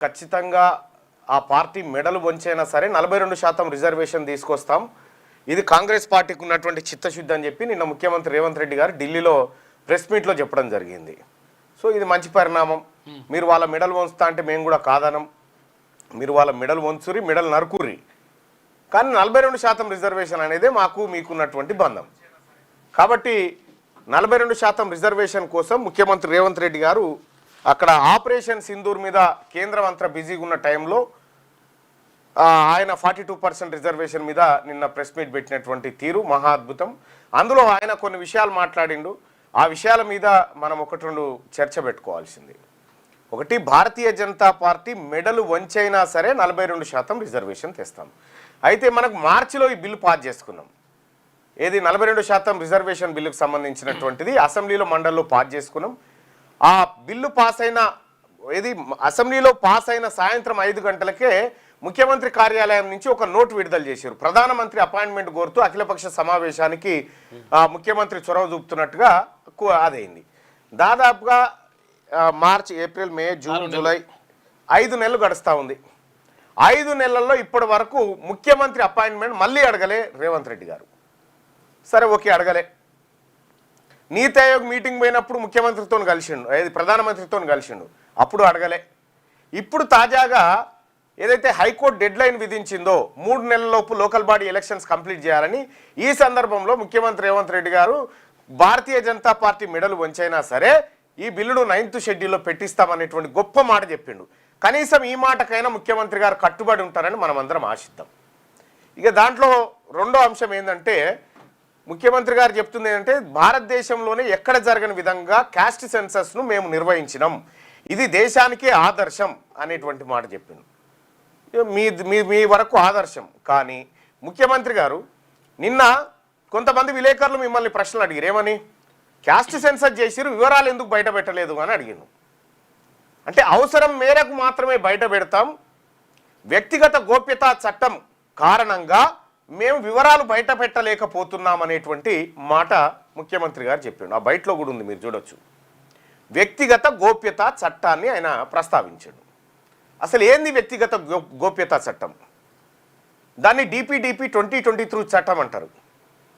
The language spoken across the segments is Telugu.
ఖచ్చితంగా ఆ పార్టీ మెడలు వంచైనా సరే 42% రిజర్వేషన్ తీసుకొస్తాం. ఇది కాంగ్రెస్ పార్టీకి ఉన్నటువంటి చిత్తశుద్ధి అని చెప్పి నిన్న ముఖ్యమంత్రి రేవంత్ రెడ్డి గారు ఢిల్లీలో ప్రెస్ మీట్లో చెప్పడం జరిగింది. సో ఇది మంచి పరిణామం. మీరు వాళ్ళ మెడలు వంచుతా అంటే మేము కూడా కాదనం. మీరు వాళ్ళ మెడలు వంచురి, మెడలు నరుకుర్రి, కానీ 42% రిజర్వేషన్ అనేది మాకు మీకున్నటువంటి బంధం. కాబట్టి 42% రిజర్వేషన్ కోసం ముఖ్యమంత్రి రేవంత్ రెడ్డి గారు అక్కడ ఆపరేషన్ సింధూర్ మీద కేంద్రం అంతా బిజీగా ఉన్న టైంలో ఆయన 42% రిజర్వేషన్ మీద నిన్న ప్రెస్ మీట్ పెట్టినటువంటి తీరు మహా అద్భుతం. అందులో ఆయన కొన్ని విషయాలు మాట్లాడిండు. ఆ విషయాల మీద మనం ఒకటి రెండు చర్చ పెట్టుకోవాల్సింది. ఒకటి, భారతీయ జనతా పార్టీ మెడలు వంచైనా సరే 42% రిజర్వేషన్ తెస్తాం. అయితే మనకు మార్చిలో ఈ బిల్లు పాస్ చేసుకున్నాం. ఏది 42% రిజర్వేషన్ బిల్లుకు సంబంధించినటువంటిది అసెంబ్లీలో మండలిలో పాస్ చేసుకున్నాం. ఆ బిల్లు పాస్ అయిన అసెంబ్లీలో పాస్ అయిన సాయంత్రం 5 గంటలకే ముఖ్యమంత్రి కార్యాలయం నుంచి ఒక నోట్ విడుదల చేశారు. ప్రధానమంత్రి అపాయింట్మెంట్ కోరుతూ అఖిలపక్ష సమావేశానికి ముఖ్యమంత్రి చొరవ చూపుతున్నట్టుగా అదైంది. దాదాపుగా మార్చి, ఏప్రిల్, మే, జూన్, జూలై 5 నెలలు గడుస్తూ ఉంది. 5 నెలల్లో ఇప్పటి వరకు ముఖ్యమంత్రి అపాయింట్మెంట్ మళ్ళీ అడగలే రేవంత్ రెడ్డి గారు. సరే, ఓకే, అడగలే. నీతి ఆయోగ్ మీటింగ్ పోయినప్పుడు ముఖ్యమంత్రితో కలిసిండు, ప్రధానమంత్రితో కలిసిండు, అప్పుడు అడగలే. ఇప్పుడు తాజాగా ఏదైతే హైకోర్టు డెడ్ లైన్ విధించిందో 3 నెలలలోపు లోకల్ బాడీ ఎలక్షన్స్ కంప్లీట్ చేయాలని, ఈ సందర్భంలో ముఖ్యమంత్రి రేవంత్ రెడ్డి గారు భారతీయ జనతా పార్టీ మెడలు వంచైనా సరే ఈ బిల్లును 9th షెడ్యూల్లో పెట్టిస్తామనేటువంటి గొప్ప మాట చెప్పిండు. కనీసం ఈ మాటకైనా ముఖ్యమంత్రి గారు కట్టుబడి ఉంటారని మనం అందరం ఆశిద్దాం. ఇక దాంట్లో రెండో అంశం ఏంటంటే, ముఖ్యమంత్రి గారు చెప్తుంది ఏంటంటే, భారతదేశంలోనే ఎక్కడ జరగని విధంగా క్యాస్ట్ సెన్సస్ను మేము నిర్వహించినాం, ఇది దేశానికే ఆదర్శం అనేటువంటి మాట చెప్పిండు. మీ వరకు ఆదర్శం. కానీ ముఖ్యమంత్రి గారు నిన్న కొంతమంది విలేకరులు మిమ్మల్ని ప్రశ్నలు అడిగారు. ఏమని? క్యాస్ట్ సెన్సస్ చేసిరు, వివరాలు ఎందుకు బయట పెట్టలేదు అని అడిగాను. అంటే అవసరం మేరకు మాత్రమే బయట పెడతాం, వ్యక్తిగత గోప్యతా చట్టం కారణంగా మేము వివరాలు బయట పెట్టలేకపోతున్నాం అనేటువంటి మాట ముఖ్యమంత్రి గారు చెప్పాడు. ఆ బయటలో కూడా ఉంది, మీరు చూడొచ్చు. వ్యక్తిగత గోప్యతా చట్టాన్ని ఆయన ప్రస్తావించాడు. అసలు ఏంది వ్యక్తిగత గోప్యతా చట్టం? దాన్ని DPDP 2023 చట్టం అంటారు.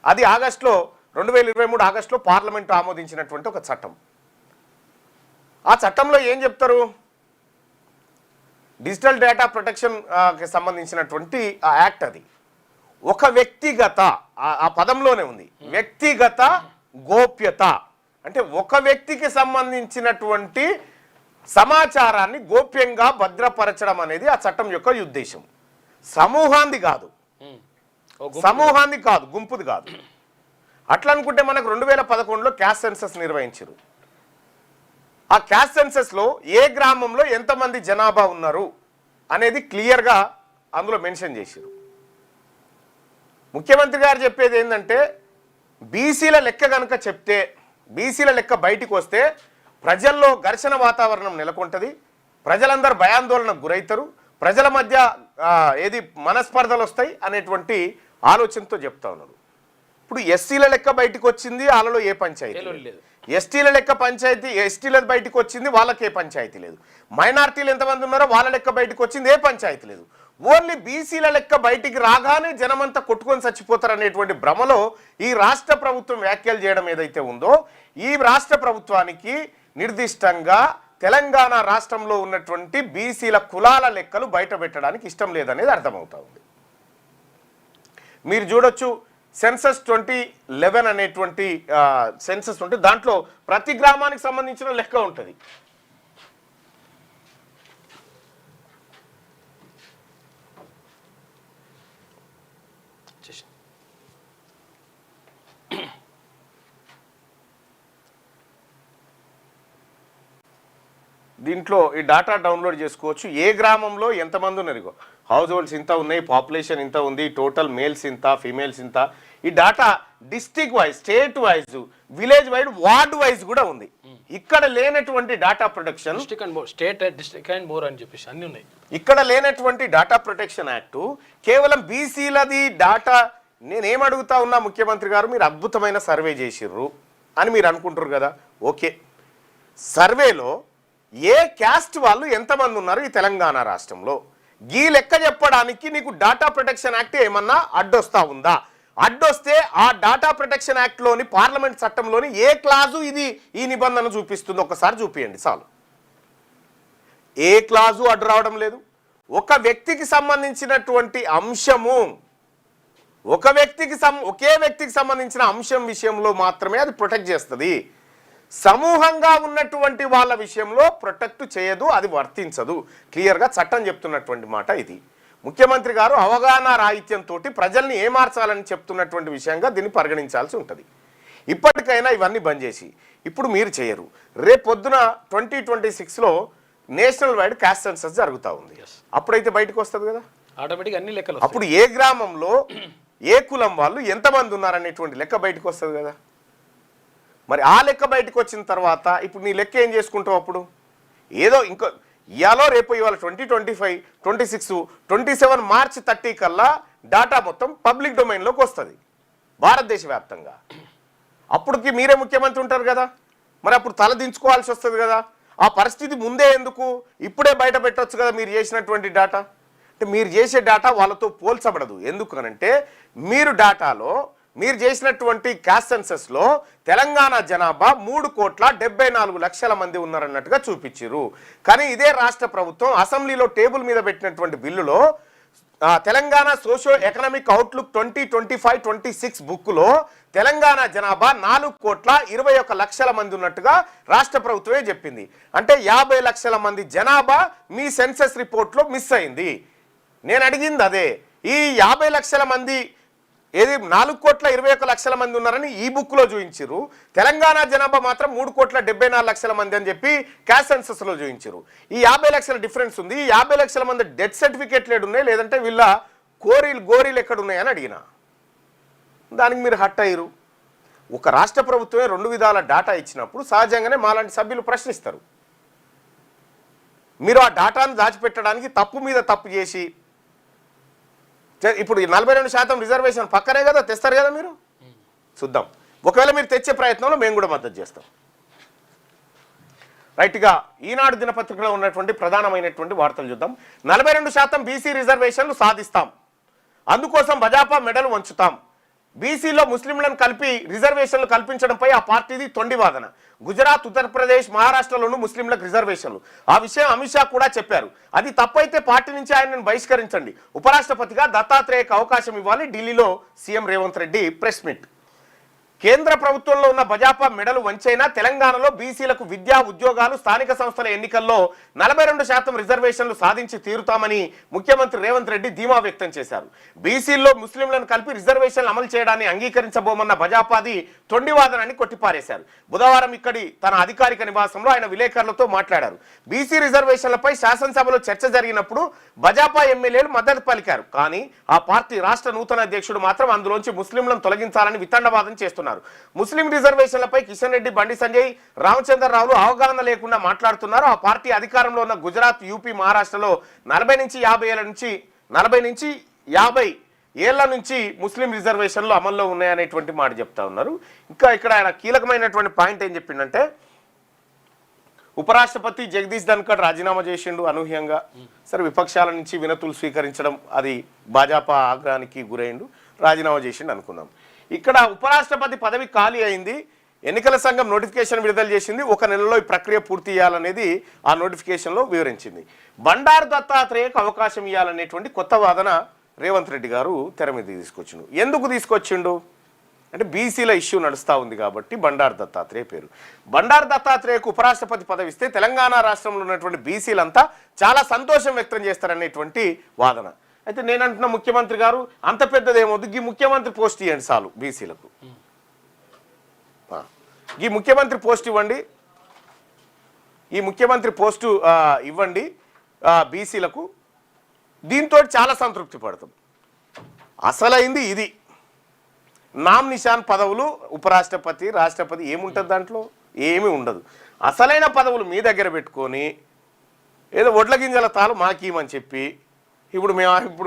అది ఆగస్టులో 2023 ఆగస్టులో పార్లమెంటు ఆమోదించినటువంటి ఒక చట్టం. ఆ చట్టంలో ఏం చెప్తారు? డిజిటల్ డేటా ప్రొటెక్షన్కి సంబంధించినటువంటి ఆ యాక్ట్. అది ఒక వ్యక్తిగత, ఆ పదంలోనే ఉంది, వ్యక్తిగత గోప్యత. అంటే ఒక వ్యక్తికి సంబంధించినటువంటి సమాచారాన్ని గోప్యంగా భద్రపరచడం అనేది ఆ చట్టం యొక్క ఉద్దేశం. సమూహాంది కాదు, గుంపుది కాదు. అట్లా అనుకుంటే మనకు 2011లో క్యాస్ట్ సెన్సస్ నిర్వహించారు. ఆ క్యాస్ట్ సెన్సస్లో ఏ గ్రామంలో ఎంతమంది జనాభా ఉన్నారు అనేది క్లియర్గా అందులో మెన్షన్ చేశారు. ముఖ్యమంత్రి గారు చెప్పేది ఏంటంటే, బీసీల లెక్క కనుక చెప్తే, బీసీల లెక్క బయటికి వస్తే ప్రజల్లో ఘర్షణ వాతావరణం నెలకొంటుంది, ప్రజలందరూ భయాందోళనకు గురవుతారు, ప్రజల మధ్య మనస్పర్ధలు వస్తాయి అనేటువంటి ఆలోచనతో చెప్తా ఉన్నారు. ఇప్పుడు ఎస్సీల లెక్క బయటకు వచ్చింది, వాళ్ళలో ఏ పంచాయతీ లేదు. ఎస్టీల లెక్క ఎస్టీల బయటకు వచ్చింది, వాళ్ళకి ఏ పంచాయతీ లేదు. మైనార్టీలు ఎంతమంది ఉన్నారో వాళ్ళ లెక్క బయటకు వచ్చింది, ఏ పంచాయతీ లేదు. ఓన్లీ బీసీల లెక్క బయటికి రాగానే జనమంతా కొట్టుకొని చచ్చిపోతారు అనేటువంటి భ్రమలో ఈ రాష్ట్ర ప్రభుత్వం వ్యాఖ్యలు చేయడం ఏదైతే ఉందో, ఈ రాష్ట్ర ప్రభుత్వానికి నిర్దిష్టంగా తెలంగాణ రాష్ట్రంలో ఉన్నటువంటి బీసీల కులాల లెక్కలు బయట పెట్టడానికి ఇష్టం లేదనేది అర్థమవుతా ఉంది. మీరు చూడొచ్చు, సెన్సస్ 2011 అనేటువంటి సెన్సస్ ఉంటే దాంట్లో ప్రతి గ్రామానికి సంబంధించిన లెక్క ఉంటుంది. దీంట్లో ఈ డాటా డౌన్లోడ్ చేసుకోవచ్చు. ఏ గ్రామంలో ఎంతమంది ఉన్నారు, హౌస్ హోల్డ్స్ ఇంత ఉన్నాయి, పాపులేషన్ ఇంత ఉంది, టోటల్ మేల్స్ ఇంత, ఫీమేల్స్ ఇంత. ఈ data district wise, state wise, village wide, ward wise కూడా ఉంది. ఇక్కడ లేనటువంటి డాటా ప్రొటెక్షన్, ఇక్కడ లేనటువంటి డాటా ప్రొటెక్షన్ యాక్ట్ కేవలం బీసీలది డాటా. నేనేమడుగుతా ఉన్నా, ముఖ్యమంత్రి గారు మీరు అద్భుతమైన సర్వే చేసిర్రు అని మీరు అనుకుంటారు కదా, ఓకే. సర్వేలో ఏ క్యాస్ట్ వాళ్ళు ఎంతమంది ఉన్నారు ఈ తెలంగాణ రాష్ట్రంలో, ఈ లెక్క చెప్పడానికి నీకు డాటా ప్రొటెక్షన్ యాక్ట్ ఏమన్నా అడ్డొస్తా ఉందా? అడ్డొస్తే ఆ డాటా ప్రొటెక్షన్ యాక్ట్లోని పార్లమెంట్ చట్టంలోని ఏ క్లాజు ఇది ఈ నిబంధన చూపిస్తుంది ఒకసారి చూపియండి చాలు. ఏ క్లాజు అడ్డు రావడం లేదు. ఒక వ్యక్తికి సంబంధించినటువంటి అంశము, ఒకే వ్యక్తికి సంబంధించిన అంశం విషయంలో మాత్రమే అది ప్రొటెక్ట్ చేస్తుంది. సమూహంగా ఉన్నటువంటి వాళ్ళ విషయంలో ప్రొటెక్ట్ చేయదు, అది వర్తించదు. క్లియర్గా చట్టం చెప్తున్నటువంటి మాట ఇది. ముఖ్యమంత్రి గారు అవగాహన రాహిత్యంతో ప్రజల్ని ఏమార్చాలని చెప్తున్నటువంటి విషయంగా దీన్ని పరిగణించాల్సి ఉంటుంది. ఇప్పటికైనా ఇవన్నీ బంద్ చేసి ఇప్పుడు మీరు చేయరు. రేపొద్దున 2026లో నేషనల్ వైడ్ క్యాస్ట్ సెన్సస్ జరుగుతూ ఉంది. అప్పుడైతే బయటకు వస్తుంది కదా ఆటోమేటిక్ అన్ని లెక్కలు. అప్పుడు ఏ గ్రామంలో ఏ కులం వాళ్ళు ఎంతమంది ఉన్నారనేటువంటి లెక్క బయటకు వస్తుంది కదా. మరి ఆ లెక్క బయటకు వచ్చిన తర్వాత ఇప్పుడు నీ లెక్క ఏం చేసుకుంటావు? అప్పుడు ఏదో ఇంకో ఇవాళ రేపు ఇవాళ 2025, 26, 27 మార్చి 30 కల్లా డాటా మొత్తం పబ్లిక్ డొమైన్లోకి వస్తుంది భారతదేశ వ్యాప్తంగా. అప్పటికి మీరే ముఖ్యమంత్రి ఉంటారు కదా, మరి అప్పుడు తల దించుకోవాల్సి వస్తుంది కదా. ఆ పరిస్థితి ముందే ఎందుకు, ఇప్పుడే బయట పెట్టవచ్చు కదా మీరు చేసినటువంటి డాటా. అంటే మీరు చేసే డాటా వాళ్ళతో పోల్చబడదు. ఎందుకనంటే మీరు చేసినటువంటి క్యాస్ట్ సెన్సస్లో తెలంగాణ జనాభా 3,74,00,000 మంది ఉన్నారన్నట్టుగా చూపించారు. కానీ ఇదే రాష్ట్ర ప్రభుత్వం అసెంబ్లీలో టేబుల్ మీద పెట్టినటువంటి బిల్లులో తెలంగాణ సోషో ఎకనామిక్ అవుట్లుక్ 2025-26 బుక్లో తెలంగాణ జనాభా 4,21,00,000 మంది ఉన్నట్టుగా రాష్ట్ర ప్రభుత్వమే చెప్పింది. అంటే 50 లక్షల మంది జనాభా మీ సెన్సస్ రిపోర్ట్లో మిస్ అయింది. నేను అడిగింది అదే. ఈ 50 లక్షల మంది ఏది 4,21,00,000 మంది ఉన్నారని ఈ బుక్లో చూపించారు. తెలంగాణ జనాభా మాత్రం 3,74,00,000 మంది అని చెప్పి క్యాస్ట్ సెన్సస్లో చూపించారు. ఈ 50 లక్షల డిఫరెన్స్ ఉంది. ఈ 50 లక్షల మంది డెత్ సర్టిఫికేట్లు ఏడున్నాయి, లేదంటే వీళ్ళ గోరీలు ఎక్కడున్నాయని అడిగిన దానికి మీరు హట్ అయ్యారు. ఒక రాష్ట్ర ప్రభుత్వమే 2 విధాల డాటా ఇచ్చినప్పుడు సహజంగానే మాలాంటి సభ్యులు ప్రశ్నిస్తారు. మీరు ఆ డాటాను దాచిపెట్టడానికి తప్పు మీద తప్పు చేసి ఇప్పుడు 42% రిజర్వేషన్ పక్కనే కదా తెస్తారు కదా మీరు. చూద్దాం, ఒకవేళ మీరు తెచ్చే ప్రయత్నంలో మేము కూడా మద్దతు చేస్తాం. రైట్గా ఈనాడు దినపత్రికలో ఉన్నటువంటి ప్రధానమైనటువంటి వార్తలు చూద్దాం. 42% బీసీ రిజర్వేషన్లు సాధిస్తాం, అందుకోసం భాజపా మెడలు వంచుతాం. బీసీలో ముస్లింలను కలిపి రిజర్వేషన్లు కల్పించడంపై ఆ పార్టీది తొండి వాదన. గుజరాత్, ఉత్తరప్రదేశ్, మహారాష్ట్రలోనూ ముస్లింలకు రిజర్వేషన్లు. ఆ విషయం అమిత్ షా కూడా చెప్పారు. అది తప్పైతే పార్టీ నుంచి ఆయనను బహిష్కరించండి, ఉపరాష్ట్రపతిగా దత్తాత్రేయకు అవకాశం ఇవ్వాలి. ఢిల్లీలో CM Revanth Reddy press meet. కేంద్ర ప్రభుత్వంలో ఉన్న భాజపా మెడలు వంచైనా తెలంగాణలో బీసీలకు విద్యా, ఉద్యోగాలు, స్థానిక సంస్థల ఎన్నికల్లో 42% రిజర్వేషన్లు సాధించి తీరుతామని ముఖ్యమంత్రి రేవంత్ రెడ్డి ధీమా వ్యక్తం చేశారు. బీసీల్లో ముస్లింలను కలిపి రిజర్వేషన్లు అమలు చేయడాన్ని అంగీకరించబోమన్న భాజపాది తొండివాదనాన్ని కొట్టిపారేశారు. బుధవారం ఇక్కడి తన అధికారిక నివాసంలో ఆయన విలేకరులతో మాట్లాడారు. బీసీ రిజర్వేషన్లపై శాసనసభలో చర్చ జరిగినప్పుడు భాజపా ఎమ్మెల్యేలు మద్దతు పలికారు. కానీ ఆ పార్టీ రాష్ట్ర నూతన అధ్యక్షుడు మాత్రం అందులోంచి ముస్లింలను తొలగించాలని వితండవాదం చేస్తున్నారు. ముస్లిం రిజర్వేషన్లపై కిషన్ రెడ్డి, బండి సంజయ్, రామచంద్రరావులు అవగాహన లేకుండా మాట్లాడుతున్నారు. ఆ పార్టీ అధికారంలో ఉన్న గుజరాత్, యూపీ, మహారాష్ట్రలో 40 నుంచి 50 ఏళ్ల నుంచి ముస్లిం రిజర్వేషన్లు అమల్లో ఉన్నాయనేటువంటి మాట చెప్తా ఉన్నారు. ఇంకా ఇక్కడ ఆయన కీలకమైనటువంటి పాయింట్ ఏం చెప్పిండంటే, ఉపరాష్ట్రపతి జగదీష్ ధన్కర్ రాజీనామా చేసిండు అనూహ్యంగా. సరే, విపక్షాల నుంచి వినతులు స్వీకరించడం అది భాజపా ఆగ్రహానికి గురైండు, రాజీనామా చేసిండు అనుకుందాం. ఇక్కడ ఉపరాష్ట్రపతి పదవి ఖాళీ అయింది, ఎన్నికల సంఘం నోటిఫికేషన్ విడుదల చేసింది, 1 నెలలో ఈ ప్రక్రియ పూర్తి చేయాలనేది ఆ నోటిఫికేషన్లో వివరించింది. బండారు దత్తాత్రేయకు అవకాశం ఇవ్వాలనేటువంటి కొత్త వాదన రేవంత్ రెడ్డి గారు తెర మీద తీసుకొచ్చిండు. ఎందుకు తీసుకొచ్చిండు అంటే బీసీల ఇష్యూ నడుస్తూ ఉంది కాబట్టి బండారు దత్తాత్రేయ పేరు. బండారు దత్తాత్రేయకు ఉపరాష్ట్రపతి పదవి ఇస్తే తెలంగాణ రాష్ట్రంలో ఉన్నటువంటి బీసీలంతా చాలా సంతోషం వ్యక్తం చేస్తారనేటువంటి వాదన. అయితే నేను అంటున్న ముఖ్యమంత్రి గారు అంత పెద్దదేమొద్దు, ఈ ముఖ్యమంత్రి పోస్ట్ ఇవ్వండి చాలు బీసీలకు. ఈ ముఖ్యమంత్రి పోస్ట్ ఇవ్వండి, ఈ ముఖ్యమంత్రి పోస్టు ఇవ్వండి బీసీలకు. దీంతో చాలా సంతృప్తి పడతాం. అసలైంది ఇది. నామ్ నిషాన్ పదవులు ఉపరాష్ట్రపతి, రాష్ట్రపతి ఏముంటుంది దాంట్లో? ఏమీ ఉండదు. అసలైన పదవులు మీ దగ్గర పెట్టుకొని ఏదో ఒడ్ల గింజల తాలు మాకీమని చెప్పి ఇప్పుడు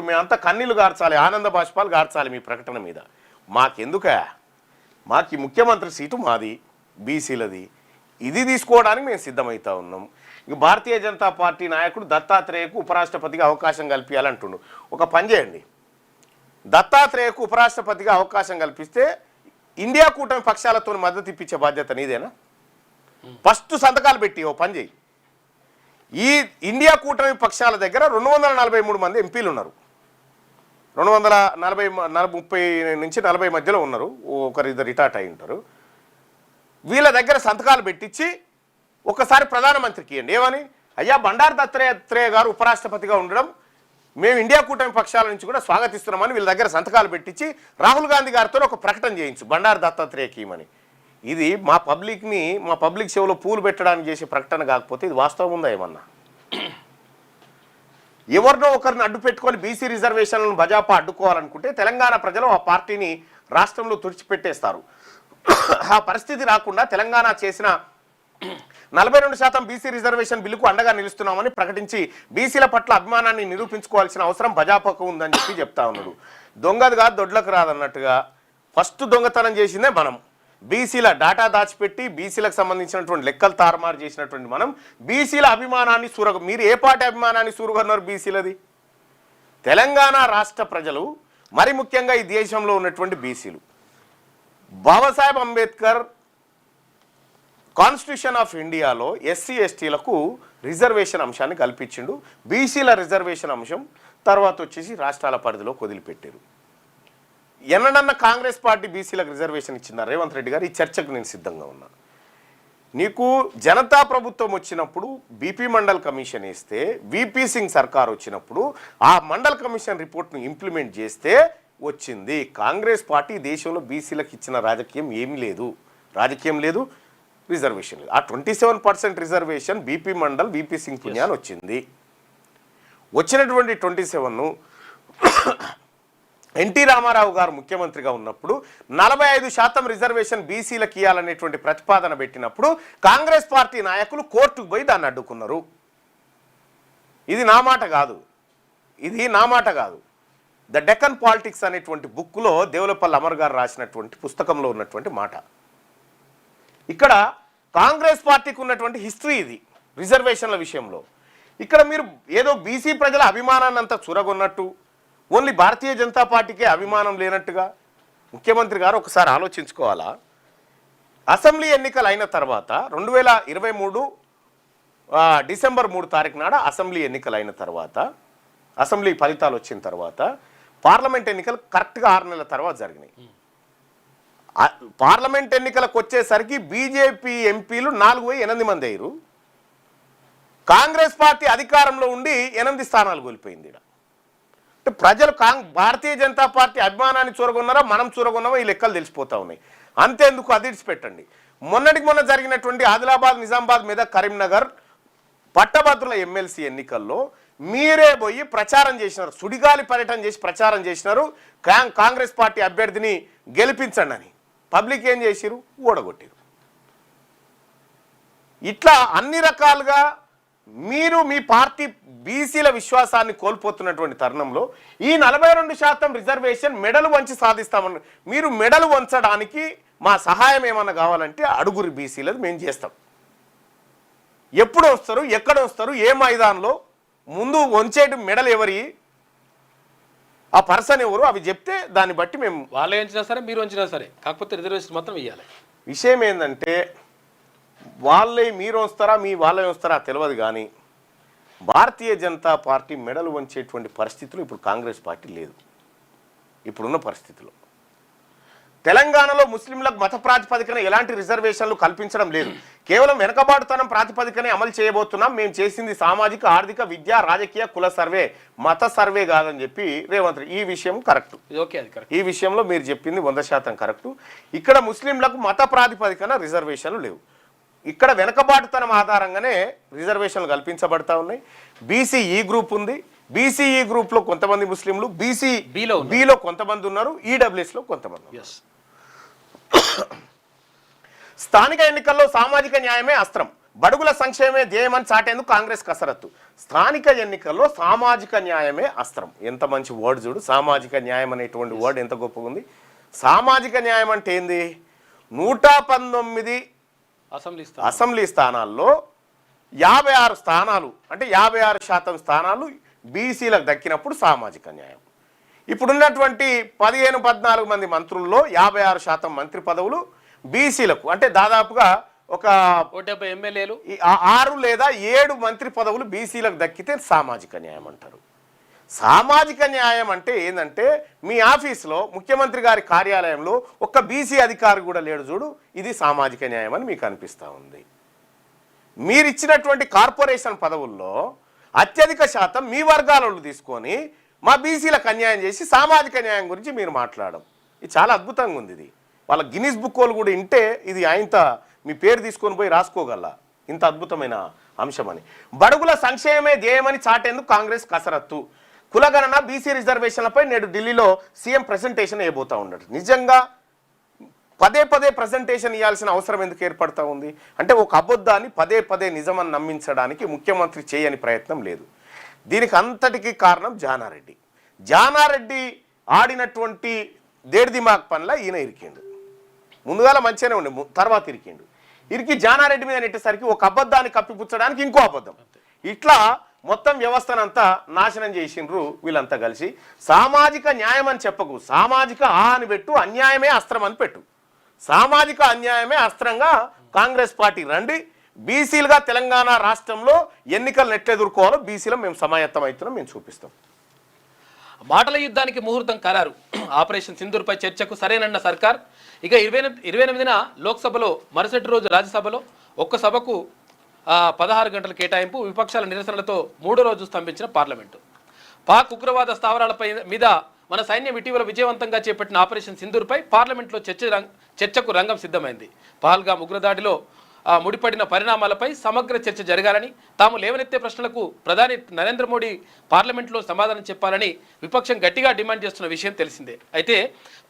మేమంతా కన్నీళ్లు గార్చాలి, ఆనంద బాష్పాలు గార్చాలి మీ ప్రకటన మీద. మాకెందుక? మాకు ముఖ్యమంత్రి సీటు మాది, బీసీలది. ఇది తీసుకోవడానికి మేము సిద్ధమవుతా ఉన్నాం. ఇక భారతీయ జనతా పార్టీ నాయకుడు దత్తాత్రేయకు ఉపరాష్ట్రపతిగా అవకాశం కల్పించాలంటుండు. ఒక పని చేయండి, దత్తాత్రేయకు ఉపరాష్ట్రపతిగా అవకాశం కల్పిస్తే ఇండియా కూటమి పక్షాలతో మద్దతు ఇప్పించే బాధ్యత నీదేనా? ఫస్ట్ సంతకాలు పెట్టి ఓ పని చేయి. ఈ ఇండియా కూటమి పక్షాల దగ్గర 243 మంది ఎంపీలు ఉన్నారు. 230 నుంచి 40 మధ్యలో ఉన్నారు, ఒకరిద్దరు రిటార్ట్ అయి ఉంటారు. వీళ్ళ దగ్గర సంతకాలు పెట్టించి ఒకసారి ప్రధానమంత్రికి ఇవ్వండి. ఏమని, అయ్యా బండారు దత్తాత్రేయ గారు ఉపరాష్ట్రపతిగా ఉండడం మేము ఇండియా కూటమి పక్షాల నుంచి కూడా స్వాగతిస్తున్నామని వీళ్ళ దగ్గర సంతకాలు పెట్టించి రాహుల్ గాంధీ గారితో ఒక ప్రకటన చేయించు బండారు దత్తాత్రేయకి ఇవ్వమని. ఇది మా పబ్లిక్ సేవలో పూలు పెట్టడానికి చేసే ప్రకటన కాకపోతే ఇది వాస్తవం ఉందా ఏమన్నా? ఎవరినో ఒకరిని అడ్డు పెట్టుకొని బీసీ రిజర్వేషన్లను బజాపా అడ్డుకోవాలనుకుంటే తెలంగాణ ప్రజలు ఆ పార్టీని రాష్ట్రంలో తుడిచిపెట్టేస్తారు. ఆ పరిస్థితి రాకుండా తెలంగాణ చేసిన 42% బీసీ రిజర్వేషన్ బిల్లుకు అండగా నిలుస్తున్నామని ప్రకటించి బీసీల పట్ల అభిమానాన్ని నిరూపించుకోవాల్సిన అవసరం భాజపాకు ఉందని చెప్తా ఉన్నాడు. దొంగది కాదు దొడ్లకు రాదన్నట్టుగా ఫస్ట్ దొంగతనం చేసిందే మనం. బీసీల డాటా దాచిపెట్టి బీసీలకు సంబంధించినటువంటి లెక్కలు తారుమారు చేసినటువంటి మనం బీసీల అభిమానాన్ని మీరు ఏ పార్టీ అభిమానాన్ని సూరుగన్నారు? బీసీలది. తెలంగాణ రాష్ట్ర ప్రజలు, మరి ముఖ్యంగా ఈ దేశంలో ఉన్నటువంటి బీసీలు, బాబాసాహెబ్ అంబేద్కర్ కాన్స్టిట్యూషన్ ఆఫ్ ఇండియాలో ఎస్సీ ఎస్టీలకు రిజర్వేషన్ అంశాన్ని కల్పించిండు. బీసీల రిజర్వేషన్ అంశం తర్వాత వచ్చేసి రాష్ట్రాల పరిధిలో వదిలిపెట్టారు. ఎన్నడన్నా కాంగ్రెస్ పార్టీ బీసీలకు రిజర్వేషన్ ఇచ్చిందా? రేవంత్ రెడ్డి గారు, ఈ చర్చకు నేను సిద్ధంగా ఉన్నా. నీకు జనతా ప్రభుత్వం వచ్చినప్పుడు బీపీ మండల్ కమిషన్ వేస్తే, విపి సింగ్ సర్కార్ వచ్చినప్పుడు ఆ మండల్ కమిషన్ రిపోర్ట్ను ఇంప్లిమెంట్ చేస్తే వచ్చింది. కాంగ్రెస్ పార్టీ దేశంలో బీసీలకు ఇచ్చిన రాజకీయం ఏమీ లేదు, రిజర్వేషన్ లేదు. ఆ 27% reservation BP mandal VP Singh పుణ్యాన్ని వచ్చింది. వచ్చినటువంటి 27ను ఎన్టీ రామారావు గారు ముఖ్యమంత్రిగా ఉన్నప్పుడు 45% రిజర్వేషన్ బీసీలకు ఇవ్వాలనేటువంటి ప్రతిపాదన పెట్టినప్పుడు కాంగ్రెస్ పార్టీ నాయకులు కోర్టుకు పోయి దాన్ని అడ్డుకున్నారు. ఇది నా మాట కాదు. ద డెక్కన్ పాలిటిక్స్ అనేటువంటి బుక్లో దేవులపల్లి అమర్ గారు రాసినటువంటి పుస్తకంలో ఉన్నటువంటి మాట. ఇక్కడ కాంగ్రెస్ పార్టీకి ఉన్నటువంటి హిస్టరీ ఇది రిజర్వేషన్ల విషయంలో. ఇక్కడ మీరు ఏదో బీసీ ప్రజల అభిమానాన్ని అంతా చురగొన్నట్టు, ఓన్లీ భారతీయ జనతా పార్టీకే అభిమానం లేనట్టుగా ముఖ్యమంత్రి గారు ఒకసారి ఆలోచించుకోవాలా. అసెంబ్లీ ఎన్నికలు అయిన తర్వాత 2023 డిసెంబర్ 3 తారీఖు నాడు అసెంబ్లీ ఎన్నికలు అయిన తర్వాత, అసెంబ్లీ ఫలితాలు వచ్చిన తర్వాత పార్లమెంట్ ఎన్నికలు కరెక్ట్గా 6 నెలల తర్వాత జరిగినాయి. పార్లమెంట్ ఎన్నికలకు వచ్చేసరికి బీజేపీ ఎంపీలు 4/8 మంది అయ్యారు. కాంగ్రెస్ పార్టీ అధికారంలో ఉండి 8 స్థానాలు కోల్పోయింది. అంటే ప్రజలు భారతీయ జనతా పార్టీ అభిమానాన్ని చూరగొన్నారా, మనం చూరగొన్నామో ఈ లెక్కలు తెలిసిపోతా ఉన్నాయి. అంతేందుకు అది పెట్టండి. మొన్న జరిగినటువంటి ఆదిలాబాద్, నిజామాబాద్ మీద కరీంనగర్ పట్టభద్రుల ఎమ్మెల్సీ ఎన్నికల్లో మీరే పోయి ప్రచారం చేసినారు, సుడిగాలి పర్యటన చేసి ప్రచారం చేసినారు, కాంగ్రెస్ పార్టీ అభ్యర్థిని గెలిపించండి అని. పబ్లిక్ ఏం చేసిరు? ఓడగొట్టిరు. ఇట్లా అన్ని రకాలుగా మీరు మీ పార్టీ బీసీల విశ్వాసాన్ని కోల్పోతున్నటువంటి తరుణంలో ఈ 42% రిజర్వేషన్ మెడలు వంచి సాధిస్తామని, మీరు మెడలు వంచడానికి మా సహాయం ఏమన్నా కావాలంటే అడుగురు బీసీలది మేము చేస్తాం. ఎప్పుడు వస్తారు, ఎక్కడ వస్తారు, ఏ మైదానంలో, ముందు వంచేటి మెడలు ఎవరి, ఆ పర్సన్ ఎవరు, అవి చెప్తే దాన్ని బట్టి మేము వాళ్ళే వంచినా సరే మీరు వంచినా సరే, కాకపోతే రిజర్వేషన్ మాత్రం ఇవ్వాలి. విషయం ఏంటంటే మీరు వస్తారా వాళ్ళే వస్తారా తెలియదు, కానీ భారతీయ జనతా పార్టీ మెడలు వంచేటువంటి పరిస్థితులు ఇప్పుడు కాంగ్రెస్ పార్టీ లేదు. ఇప్పుడున్న పరిస్థితిలో తెలంగాణలో ముస్లింలకు మత ప్రాతిపదికన ఎలాంటి రిజర్వేషన్లు కల్పించడం లేదు. కేవలం వెనకబాటుతనం ప్రాతిపదికనే అమలు చేయబోతున్నాం. మేము చేసింది సామాజిక, ఆర్థిక, విద్యా, రాజకీయ, కుల సర్వే, మత సర్వే కాదని చెప్పి రేవంత్ రెడ్డి. ఈ విషయం కరెక్ట్. ఈ విషయంలో మీరు చెప్పింది 100% కరెక్టు. ఇక్కడ ముస్లింలకు మత ప్రాతిపదికన రిజర్వేషన్లు లేవు. ఇక్కడ వెనకబాటుతనం ఆధారంగానే రిజర్వేషన్లు కల్పించబడతా ఉన్నాయి. బీసీఈ గ్రూప్ ఉంది. బీసీఈ గ్రూప్లో కొంతమంది ముస్లింలు, బీలో కొంతమంది ఉన్నారు, ఈడబ్ల్యూఎస్లో కొంతమంది. స్థానిక ఎన్నికల్లో సామాజిక న్యాయమే అస్త్రం, బడుగుల సంక్షేమమే ధ్యేయమని చాటేందుకు కాంగ్రెస్ కసరత్తు. స్థానిక ఎన్నికల్లో సామాజిక న్యాయమే అస్త్రం. ఎంత మంచి వర్డ్ చూడు, సామాజిక న్యాయం అనేటువంటి వర్డ్ ఎంత గొప్పగా ఉంది. సామాజిక న్యాయం అంటే ఏంది? 119 అసెంబ్లీ స్థానాల్లో 56 స్థానాలు అంటే 56% స్థానాలు బీసీలకు దక్కినప్పుడు సామాజిక న్యాయం. ఇప్పుడున్నటువంటి 15-14 మంది మంత్రుల్లో 56% మంత్రి పదవులు బీసీలకు, అంటే దాదాపుగా ఒక 170 ఎమ్మెల్యేలు 6 లేదా 7 మంత్రి పదవులు బీసీలకు దక్కితే సామాజిక న్యాయం అంటారు. సామాజిక న్యాయం అంటే ఏంటంటే మీ ఆఫీస్లో ముఖ్యమంత్రి గారి కార్యాలయంలో ఒక్క బీసీ అధికారి కూడా లేడు చూడు, ఇది సామాజిక న్యాయం అని మీకు అనిపిస్తూ ఉంది. మీరిచ్చినటువంటి కార్పొరేషన్ పదవుల్లో అత్యధిక శాతం మీ వర్గాలను తీసుకొని మా బీసీలకు అన్యాయం చేసి సామాజిక న్యాయం గురించి మీరు మాట్లాడడం, ఇది చాలా అద్భుతంగా ఉంది. ఇది వాళ్ళ గిన్నిస్ బుక్ వాళ్ళు కూడా ఇంటే ఇది ఆయనత మీ పేరు తీసుకొని పోయి రాసుకోగల ఇంత అద్భుతమైన అంశమని. బడుగుల సంక్షేమమే ధ్యేయమని చాటేందుకు కాంగ్రెస్ కసరత్తు. కులగణన బీసీ రిజర్వేషన్లపై నేడు ఢిల్లీలో సీఎం ప్రెజెంటేషన్ ఇవ్వబోతూ ఉన్నాడు. నిజంగా పదే పదే ప్రెజెంటేషన్ ఇవ్వాల్సిన అవసరం ఎందుకు ఏర్పడతా ఉంది అంటే ఒక అబద్ధాన్ని పదే పదే నిజమని నమ్మించడానికి ముఖ్యమంత్రి చేయని ప్రయత్నం లేదు. దీనికి అంతటికీ కారణం జానారెడ్డి ఆడినటువంటి దేడిదిమాగ్ పనిలా ఈయన ఇరికిండు. ముందుగాల మంచిగానే ఉండే, తర్వాత ఇరికి జానారెడ్డి మీద నెట్టేసరికి ఒక అబద్ధాన్ని కప్పిపుచ్చడానికి ఇంకో అబద్ధం, ఇట్లా మొత్తం వ్యవస్థనంతా నాశనం చేసిండ్రు వీళ్ళంతా కలిసి. సామాజిక న్యాయం అని చెప్పకు, సామాజిక అని పెట్టు, అన్యాయమే అస్త్రం అని పెట్టు. సామాజిక అన్యాయమే అస్త్రంగా కాంగ్రెస్ పార్టీ రండి. బీసీలుగా తెలంగాణ రాష్ట్రంలో ఎన్నికలను ఎట్లెదుర్కోవాలో బీసీలో మేము సమాయత్తం అవుతున్నాం, మేము చూపిస్తాం. మాటల యుద్ధానికి ముహూర్తం ఖరారు. ఆపరేషన్ సింధూర్పై చర్చకు సరేనన్న సర్కార్. ఇక 28న లోక్సభలో, మరుసటి రోజు రాజ్యసభలో ఒక్క సభకు 16 గంటల కేటాయింపు. విపక్షాల నిరసనలతో 3వ రోజు స్తంభించిన పార్లమెంటు. పాక్ ఉగ్రవాద స్థావరాలపై మీద మన సైన్యం ఇటీవల విజయవంతంగా చేపట్టిన ఆపరేషన్ సింధూర్పై పార్లమెంట్లో చర్చకు రంగం సిద్ధమైంది. పహల్గామ్ ఉగ్రదాడిలో ముడిపడిన పరిణామాలపై సమగ్ర చర్చ జరగాలని, తాము లేవనెత్తే ప్రశ్నలకు ప్రధాని నరేంద్ర మోడీ పార్లమెంట్లో సమాధానం చెప్పాలని విపక్షం గట్టిగా డిమాండ్ చేస్తున్న విషయం తెలిసిందే. అయితే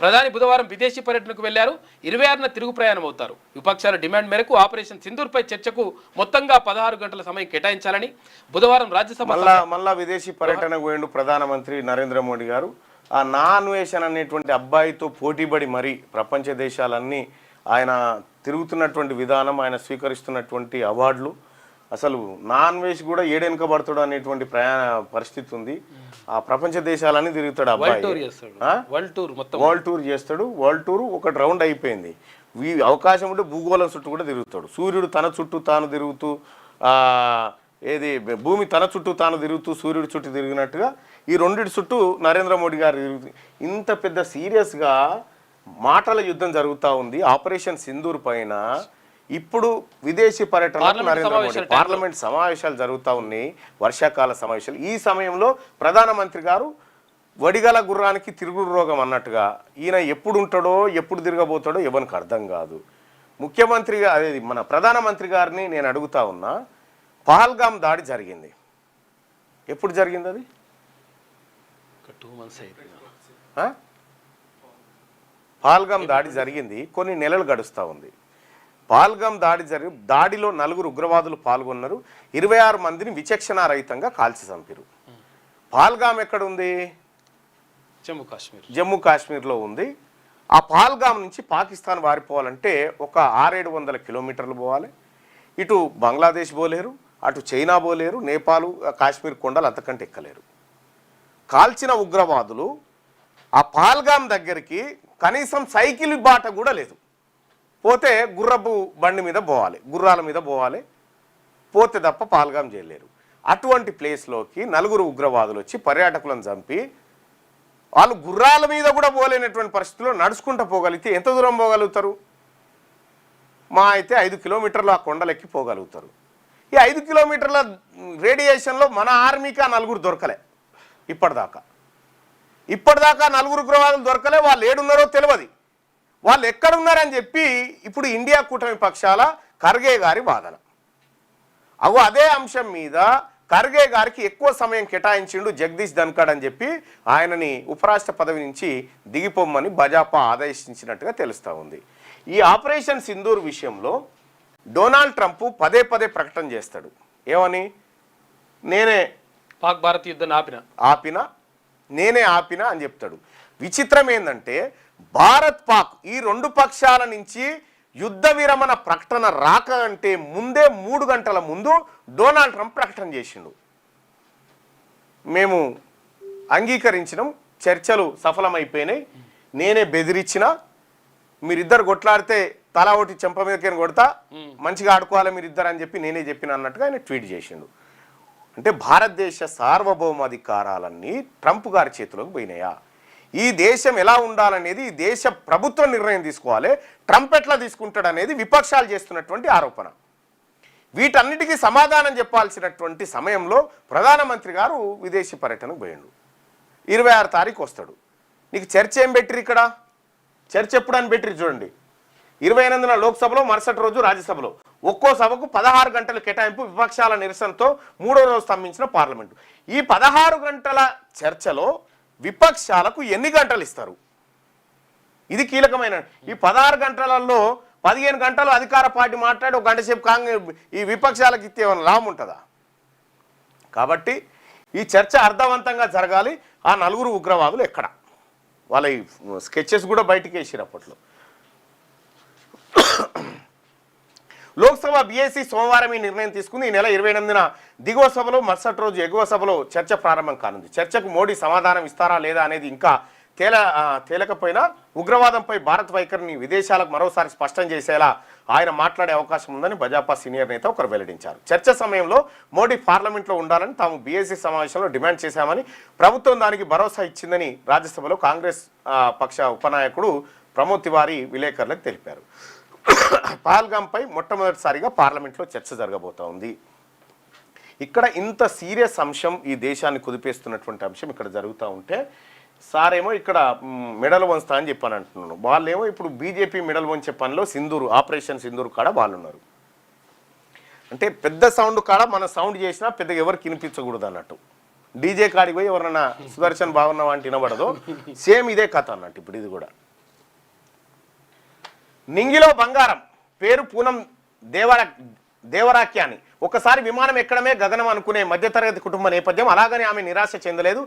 ప్రధాని బుధవారం విదేశీ పర్యటనకు వెళ్లారు. 26న తిరుగు ప్రయాణం అవుతారు. విపక్షాల డిమాండ్ మేరకు ఆపరేషన్ సింధూర్పై చర్చకు మొత్తంగా 16 గంటల సమయం కేటాయించాలని బుధవారం రాజ్యసభ మళ్ళా విదేశీ పర్యటనకు పోయిండు ప్రధానమంత్రి నరేంద్ర మోడీ గారు. ఆ నాన్వేషన్ అనేటువంటి అబ్బాయితో పోటీపడి మరి ప్రపంచ దేశాలన్నీ ఆయన తిరుగుతున్నటువంటి విధానం, ఆయన స్వీకరిస్తున్నటువంటి అవార్డులు, అసలు నాన్ వెజ్ కూడా ఏడెనకబడతాడు అనేటువంటి పరిస్థితి ఉంది. ఆ ప్రపంచ దేశాలన్నీ తిరుగుతాడు అబ్బాయి. వరల్డ్ టూర్ చేస్తాడు. వరల్డ్ టూర్ ఒకటి రౌండ్ అయిపోయింది. అవకాశం ఉంటే భూగోళం చుట్టూ కూడా తిరుగుతాడు. సూర్యుడు తన చుట్టూ తాను తిరుగుతూ, భూమి తన చుట్టూ తాను తిరుగుతూ సూర్యుడి చుట్టూ తిరిగినట్టుగా ఈ రెండింటి చుట్టూ నరేంద్ర మోడీ గారు తిరుగుతూ ఇంత పెద్ద సీరియస్గా మాటల యుద్ధం జరుగుతూ ఉంది ఆపరేషన్ సింధూర్ పైన. ఇప్పుడు విదేశీ పర్యటన నరేంద్ర మోడీ, పార్లమెంట్ సమావేశాలు జరుగుతూ ఉన్నాయి, వర్షాకాల సమావేశాలు. ఈ సమయంలో ప్రధానమంత్రి గారు వడిగల గుర్రానికి తిరుగుడు రోగం అన్నట్టుగా ఈయన ఎప్పుడు ఉంటాడో ఎప్పుడు తిరగబోతాడో ఎవరికి అర్థం కాదు. ముఖ్యమంత్రిగా అదే మన ప్రధానమంత్రి గారిని నేను అడుగుతా ఉన్నా, పహల్గామ్ దాడి జరిగింది, ఎప్పుడు జరిగింది? అది 2 months అయిపోయింది. పహల్గామ్ దాడి జరిగింది, కొన్ని నెలలు గడుస్తూ ఉంది. పహల్గామ్ దాడిలో 4 ఉగ్రవాదులు పాల్గొన్నారు. 26 మందిని విచక్షణారహితంగా కాల్చి చంపారు. పహల్గామ్ ఎక్కడ ఉంది? జమ్మూ కాశ్మీర్లో ఉంది. ఆ పహల్గామ్ నుంచి పాకిస్తాన్ వారిపోవాలంటే ఒక 600-700 కిలోమీటర్లు పోవాలి. ఇటు బంగ్లాదేశ్ పోలేరు, అటు చైనా పోలేరు, నేపాల్, కాశ్మీర్ కొండలు అంతకంటే ఎక్కలేరు. కాల్చిన ఉగ్రవాదులు ఆ పహల్గామ్ దగ్గరికి కనీసం సైకిల్ బాట కూడా లేదు. పోతే గుర్రపు బండి మీద పోవాలి, గుర్రాల మీద పోవాలి, పోతే తప్ప పహల్గామ్ చేయలేరు. అటువంటి ప్లేస్లోకి 4 ఉగ్రవాదులు వచ్చి పర్యాటకులను చంపి వాళ్ళు గుర్రాల మీద కూడా పోలేనటువంటి పరిస్థితుల్లో నడుచుకుంటూ పోగలిగితే ఎంత దూరం పోగలుగుతారు? మా అయితే 5 కిలోమీటర్లు ఆ కొండలెక్కి పోగలుగుతారు. ఈ 5 కిలోమీటర్ల రేడియేషన్లో మన ఆర్మీకి ఆ 4 దొరకలే. ఇప్పటిదాకా 4 ఉగ్రవాదులు దొరకలే. వాళ్ళు ఏడున్నారో తెలియదు, వాళ్ళు ఎక్కడున్నారని చెప్పి ఇప్పుడు ఇండియా కూటమి పక్షాల ఖర్గే గారి వాదన. అదే అంశం మీద ఖర్గే గారికి ఎక్కువ సమయం కేటాయించిండు జగదీష్ ధన్ఖడ్ అని చెప్పి ఆయనని ఉపరాష్ట్ర పదవి నుంచి దిగిపోమ్మని భాజపా ఆదేశించినట్టుగా తెలుస్తూ ఉంది. ఈ ఆపరేషన్ సింధూర్ విషయంలో డొనాల్డ్ ట్రంప్ పదే పదే ప్రకటన చేస్తాడు. ఏమని? నేనే పాక్ భారత్ యుద్ధాన్ని ఆపినా అని చెప్తాడు. విచిత్రం ఏంటంటే భారత్ పాక్ ఈ 2 పక్షాల నుంచి యుద్ధ విరమణ ప్రకటన రాక అంటే ముందే 3 గంటల ముందు డొనాల్డ్ ట్రంప్ ప్రకటన చేసిండు. మేము అంగీకరించినాం, చర్చలు సఫలమైపోయినాయి, నేనే బెదిరించిన, మీరిద్దరు కొట్లాడితే తలా ఒకటి చెంప మీదకేని కొడతా, మంచిగా ఆడుకోవాలి మీరిద్దరు అని చెప్పి నేనే చెప్పిన అన్నట్టుగా ఆయన ట్వీట్ చేసిండు. అంటే భారతదేశ సార్వభౌమాధికారాలన్నీ ట్రంప్ గారి చేతిలోకి పోయినాయా? ఈ దేశం ఎలా ఉండాలనేది ఈ దేశ ప్రభుత్వం నిర్ణయం తీసుకోవాలి, ట్రంప్ ఎట్లా తీసుకుంటాడు అనేది విపక్షాలు చేస్తున్నటువంటి ఆరోపణ. వీటన్నిటికీ సమాధానం చెప్పాల్సినటువంటి సమయంలో ప్రధానమంత్రి గారు విదేశీ పర్యటనకు పోయిండు. 26 తారీఖు వస్తాడు. నీకు చర్చ ఏం పెట్టిరు ఇక్కడ? చర్చ ఎప్పుడు అని పెట్టిరు చూడండి. 28న లోక్సభలో, మరుసటి రోజు రాజ్యసభలో ఒక్కో సభకు 16 గంటల కేటాయింపు, విపక్షాల నిరసనతో 3వ రోజు స్తంభించిన పార్లమెంటు. ఈ 16 గంటల చర్చలో విపక్షాలకు ఎన్ని గంటలు ఇస్తారు? ఇది కీలకమైన. ఈ 16 గంటలలో 15 గంటలు అధికార పార్టీ మాట్లాడి 1 గంట సేపు కాంగ్రెస్ ఈ విపక్షాలకు ఇస్తే ఏమైనా లాభం ఉంటుందా? కాబట్టి ఈ చర్చ అర్థవంతంగా జరగాలి. ఆ 4 ఉగ్రవాదులు ఎక్కడ? వాళ్ళ ఈ స్కెచెస్ కూడా బయటికి వేసారు అప్పట్లో. లోక్సభ బీఏసీ సోమవారం ఈ నిర్ణయం తీసుకుంది. ఈ నెల 28న దిగువ సభలో, మరుసటి రోజు ఎగువ సభలో చర్చ ప్రారంభం కానుంది. చర్చకు మోడీ సమాధానం ఇస్తారా లేదా అనేది ఇంకా తేలకపోయినా ఉగ్రవాదంపై భారత్ వైఖరిని విదేశాలకు మరోసారి స్పష్టం చేసేలా ఆయన మాట్లాడే అవకాశం ఉందని భాజపా సీనియర్ నేత ఒకరు వెల్లడించారు. చర్చ సమయంలో మోడీ పార్లమెంట్లో ఉండాలని తాము బీఏసీ సమావేశంలో డిమాండ్ చేశామని, ప్రభుత్వం దానికి భరోసా ఇచ్చిందని రాజ్యసభలో కాంగ్రెస్ పక్ష ఉపనాయకుడు ప్రమోద్ తివారీ విలేకరులకు తెలిపారు. పహల్గాంపై మొట్టమొదటిసారిగా పార్లమెంట్లో చర్చ జరగబోతా ఉంది. ఇక్కడ ఇంత సీరియస్ అంశం, ఈ దేశాన్ని కుదిపేస్తున్నటువంటి అంశం ఇక్కడ జరుగుతూ ఉంటే సారేమో ఇక్కడ మెడలు వంచుతా అని చెప్పని అంటున్నాను. వాళ్ళేమో ఇప్పుడు బీజేపీ మెడలు వంచే పనిలో సింధూరు, ఆపరేషన్ సింధూరు కాడ వాళ్ళు ఉన్నారు. అంటే పెద్ద సౌండ్ కాడ మన సౌండ్ చేసినా పెద్దగా ఎవరికి వినిపించకూడదు అన్నట్టు. డీజే కాడికి పోయి ఎవరన్నా సుదర్శన్ బాగున్నావా అంటే వినబడదు. సేమ్ ఇదే కథ అన్నట్టు ఇప్పుడు ఇది కూడా. నింగిలో బంగారం పేరు పూనం దేవరాఖ్యాని ఒకసారి విమానం ఎక్కడమే గగనం అనుకునే మధ్యతరగతి కుటుంబ నేపథ్యం. అలాగని ఆమె నిరాశ చెందలేదు.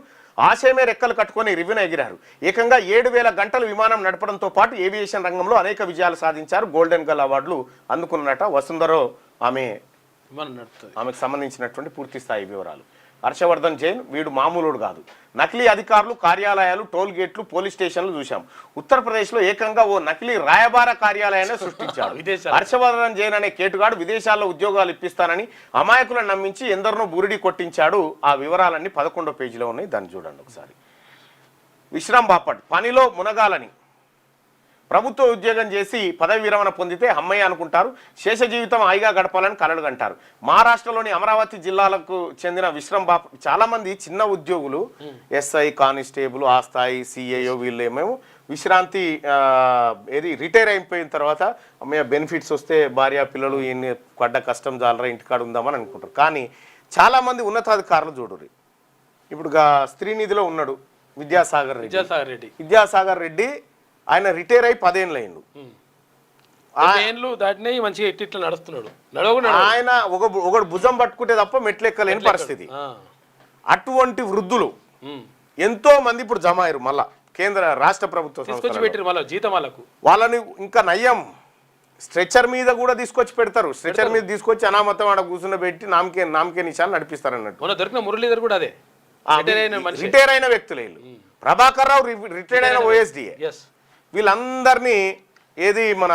ఆశయమే రెక్కలు కట్టుకొని రివ్యూన ఎగిరారు. ఏకంగా 7000 గంటలు విమానం నడపడంతో పాటు ఏవియేషన్ రంగంలో అనేక విజయాలు సాధించారు. గోల్డెన్ గర్ల్ అవార్డులు అందుకున్నట వసుంధరో ఆమెకు సంబంధించినటువంటి పూర్తి స్థాయి వివరాలు. హర్షవర్ధన్ జైన్ వీడు మామూలుడు కాదు. నకిలీ అధికారులు, కార్యాలయాలు, టోల్ గేట్లు, పోలీస్ స్టేషన్లు చూశాం. ఉత్తరప్రదేశ్లో ఏకంగా ఓ నకిలీ రాయబార కార్యాలయాన్ని సృష్టించాడు. హర్షవర్ధన్ జైన్ అనే కేటుగాడు విదేశాల్లో ఉద్యోగాలు ఇప్పిస్తానని అమాయకులను నమ్మించి ఎందరినో బురిడి కొట్టించాడు. ఆ వివరాలన్నీ 11వ పేజీలో ఉన్నాయి, దాన్ని చూడండి ఒకసారి. విశ్రామ్ బాపట్ పనిలో మునగాలని, ప్రభుత్వ ఉద్యోగం చేసి పదవి విరమణ పొందితే అమ్మయ్య అనుకుంటారు, శేష జీవితం హాయిగా గడపాలని కలలు కంటారు. మహారాష్ట్రలోని అమరావతి జిల్లాలకు చెందిన విశ్రామ్ బాపట్ చాలా మంది చిన్న ఉద్యోగులు, ఎస్ఐ, కానిస్టేబుల్, ఆ స్థాయి సిఐఓ, వీళ్ళు ఏమేమో విశ్రాంతి రిటైర్ అయిపోయిన తర్వాత అమ్మయ్య బెనిఫిట్స్ వస్తే భార్య పిల్లలు ఎన్ని పడ్డ కష్టం జాలరా ఇంటికాడ ఉందామని అనుకుంటారు. కానీ చాలామంది ఉన్నతాధికారులు చూడరు. ఇప్పుడు స్త్రీనిధిలో ఉన్నాడు విద్యాసాగర్ రెడ్డి. ఆయన రిటైర్ అయి 10 ఏళ్ళు అయిండు. మంచిగా ఇట్లా నడుస్తున్నాడు. ఆయన ఒకడు భుజం పట్టుకుంటే తప్ప మెట్లెక్కలేని పరిస్థితి. అటువంటి వృద్ధులు ఎంతో మంది ఇప్పుడు జమ అయ్యారు. మళ్ళా కేంద్ర రాష్ట్ర ప్రభుత్వం వాళ్ళని ఇంకా నయ్యం స్ట్రెచర్ మీద కూడా తీసుకొచ్చి పెడతారు. స్ట్రెచర్ మీద తీసుకొచ్చి అనామతం ఆడ కూర్చుని పెట్టి నామకే నిశాలు నడిపిస్తారు అన్నట్టు. దొరికిన మురళీధర్ కూడా అదే రిటైర్ అయిన వ్యక్తులు. ప్రభాకర్ రావు రిటైర్ అయిన ఓఎస్డిఏ. వీళ్ళందరినీ మన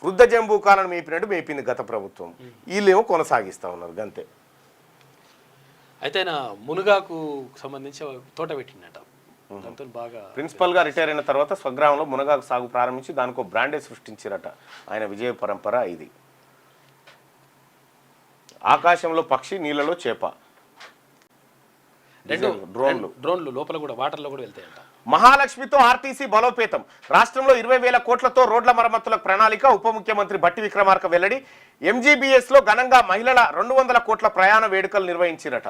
వృద్ధ జంబూకాలను మేపినట్టు మేపింది గత ప్రభుత్వం. వీళ్ళేమో కొనసాగిస్తా ఉన్నారు గంతే. అయితే ఆయన మునగాకు సంబంధించి తోట పెట్టిండట. దాంతో బాగా ప్రిన్సిపల్గా రిటైర్ అయిన తర్వాత స్వగ్రామంలో మునగాకు సాగు ప్రారంభించి దానికో బ్రాండే సృష్టించారట. ఆయన విజయ పరంపర ఇది. ఆకాశంలో పక్షి, నీళ్ళలో చేప, డ్రోన్లు లోపల కూడా వాటర్లో కూడా వెళ్తాయంట. మహాలక్ష్మితో ఆర్టీసీ బలోపేతం. రాష్ట్రంలో 20,000 కోట్లతో రోడ్ల మరమ్మతులకు ప్రణాళిక. ఉప ముఖ్యమంత్రి బట్టి విక్రమార్క వెల్లడి. ఎంజీబీఎస్ లో ఘనంగా మహిళల 200 కోట్ల ప్రయాణ వేడుకలు నిర్వహించిరట.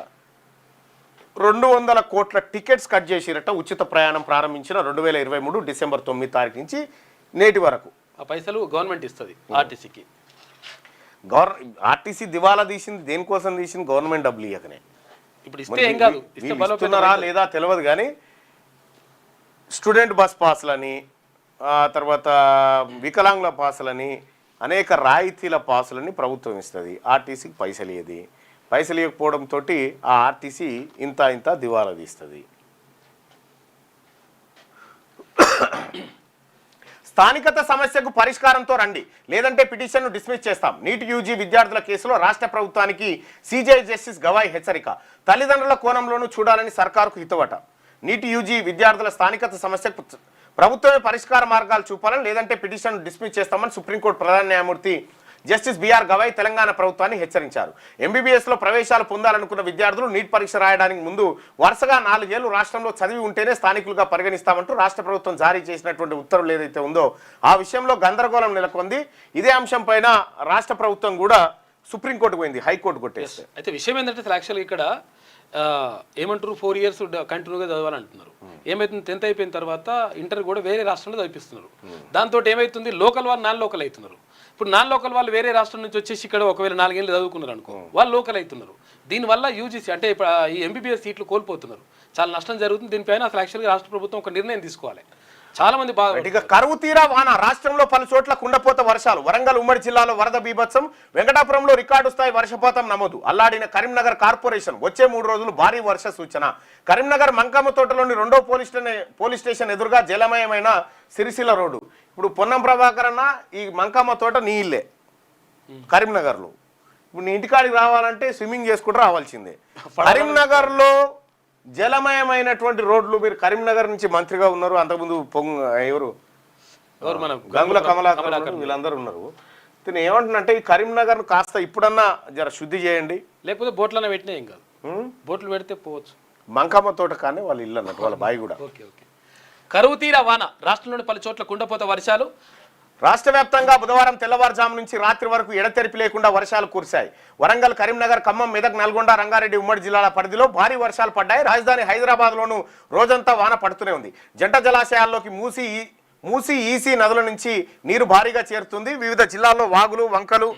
200 కోట్ల టికెట్స్ కట్ చేసిరట. ఉచిత ప్రయాణం ప్రారంభించిన 2023 డిసెంబర్ 9 తారీఖు నుంచి నేటి వరకు ఆ పైసలు గవర్నమెంట్ ఇస్తుంది ఆర్టీసీకి. ఆర్టీసీ దివాలా తీసింది దేనికోసం తీసింది? గవర్నమెంట్ డబ్బులు ఇవ్వకనే. ఇప్పుడు ఇస్తున్నారా లేదా తెలియదు కానీ స్టూడెంట్ బస్ పాస్లని, తర్వాత వికలాంగుల పాసులని, అనేక రాయితీల పాసులని ప్రభుత్వం ఇస్తుంది, ఆర్టీసీకి పైసలు ఇయ్యది. పైసలు ఇవ్వకపోవడంతో ఆ ఆర్టీసీ ఇంత దివాలా తీస్తుంది. స్థానికత సమస్యకు పరిష్కారంతో రండి, లేదంటే పిటిషన్ను డిస్మిస్ చేస్తాం. నీట్ యూజీ విద్యార్థుల కేసులో రాష్ట్ర ప్రభుత్వానికి సిజే జస్టిస్ గవాయ్ హెచ్చరిక. తల్లిదండ్రుల కోణంలోనూ చూడాలని సర్కారుకు హితవట. నీట్ యూజీ విద్యార్థుల స్థానికత సమస్యకు ప్రభుత్వమే పరిష్కార మార్గాలు చూపాలని, లేదంటే పిటిషన్ డిస్మిస్ చేస్తామని సుప్రీంకోర్టు ప్రధాన న్యాయమూర్తి జస్టిస్ బిఆర్ గవాయ్ తెలంగాణ ప్రభుత్వాన్ని హెచ్చరించారు. ఎంబీబీఎస్లో ప్రవేశాలు పొందాలనుకున్న విద్యార్థులు నీట్ పరీక్ష రాయడానికి ముందు వరుసగా 4 ఏళ్లు రాష్ట్రంలో చదివి ఉంటేనే స్థానికులుగా పరిగణిస్తామంటూ రాష్ట్ర ప్రభుత్వం జారీ చేసినటువంటి ఉత్తర్వులు ఏదైతే ఉందో ఆ విషయంలో గందరగోళం నెలకొంది. ఇదే అంశం పైన రాష్ట్ర ప్రభుత్వం కూడా సుప్రీంకోర్టుకు పోయింది, హైకోర్టు కొట్టేస్తే. అయితే విషయం ఏంటంటే యాక్చువల్గా ఇక్కడ ఏమంటారు 4 ఇయర్స్ కంటిన్యూగా చదవాలంటున్నారు. ఏమైతుంది 10th అయిపోయిన తర్వాత ఇంటర్ కూడా వేరే రాష్ట్రంలో చదివిస్తున్నారు. దాంతో ఏమైతుంది లోకల్ వాళ్ళు నాన్ లోకల్ అవుతున్నారు. ఇప్పుడు నాన్ లోకల్ వాళ్ళు వేరే రాష్ట్రం నుంచి వచ్చేసి ఇక్కడ ఒకవేళ 4 ఏళ్ళు చదువుకున్నారు అనుకో, వాళ్ళు లోకల్ అవుతున్నారు. దీనివల్ల యూజీసీ అంటే ఇప్పుడు ఈ ఎంబీబీఎస్ సీట్లు కోల్పోతున్నారు. చాలా నష్టం జరుగుతుంది. దీనిపైన అసలు యాక్చువల్గా రాష్ట్ర ప్రభుత్వం ఒక నిర్ణయం తీసుకోవాలి. చాలా మంది ఇక కరువు తీరా వాన. రాష్ట్రంలో పలు చోట్ల కుండపోత వర్షాలు. వరంగల్ ఉమ్మడి జిల్లాలో వరద బీభత్సం. వెంకటాపురంలో రికార్డు స్థాయి వర్షపాతం నమోదు. అల్లాడిన కరీంనగర్ కార్పొరేషన్. వచ్చే 3 రోజులు భారీ వర్ష సూచన. కరీంనగర్ మంకమ్మ తోటలోని 2వ పోలీస్ స్టేషన్ ఎదురుగా జలమయమైన సిరిసిల్ల రోడ్డు. ఇప్పుడు పొన్నం ప్రభాకర్ అన్న ఈ మంకమ్మ తోట నీ ఇల్లే కరీంనగర్లో. ఇప్పుడు నీ ఇంటికాడికి రావాలంటే స్విమ్మింగ్ చేసుకుంటూ రావాల్సిందే. కరీంనగర్లో జలమయమైనటువంటి రోడ్లు. మీరు కరీంనగర్ నుంచి మంత్రిగా ఉన్నారు, అంతకుముందు ఎవరు గంగుల కమలాకర్ వీళ్ళందరూ ఉన్నారు. నేను ఏమంటున్నంటే ఈ కరీంనగర్ కాస్త ఇప్పుడన్నా జర శుద్ధి చేయండి, లేకపోతే బోట్లనే పెట్టినా ఏం కాదు. బోట్లు పెడితే పోవచ్చు. మంకమ్మ తోట కానీ వాళ్ళ ఇల్లు అన్నట్టు, వాళ్ళ బాయి కూడా. కరువు తీరా వాన. రాష్ట్రంలోని పలు చోట్ల కుండపోత వర్షాలు. రాష్ట్ర వ్యాప్తంగా బుధవారం తెల్లవారుజాము నుంచి రాత్రి వరకు ఎడతెరిపి లేకుండా వర్షాలు కురిశాయి. వరంగల్, కరీంనగర్, ఖమ్మం, మెదక్, నల్గొండ, రంగారెడ్డి ఉమ్మడి జిల్లాల పరిధిలో భారీ వర్షాలు పడ్డాయి. రాజధాని హైదరాబాద్లోనూ రోజంతా వాన పడుతూనే ఉంది. జంట జలాశయాల్లోకి మూసీ ఈసీ నదుల నుంచి నీరు భారీగా చేరుతుంది. వివిధ జిల్లాల్లో వాగులు వంకలు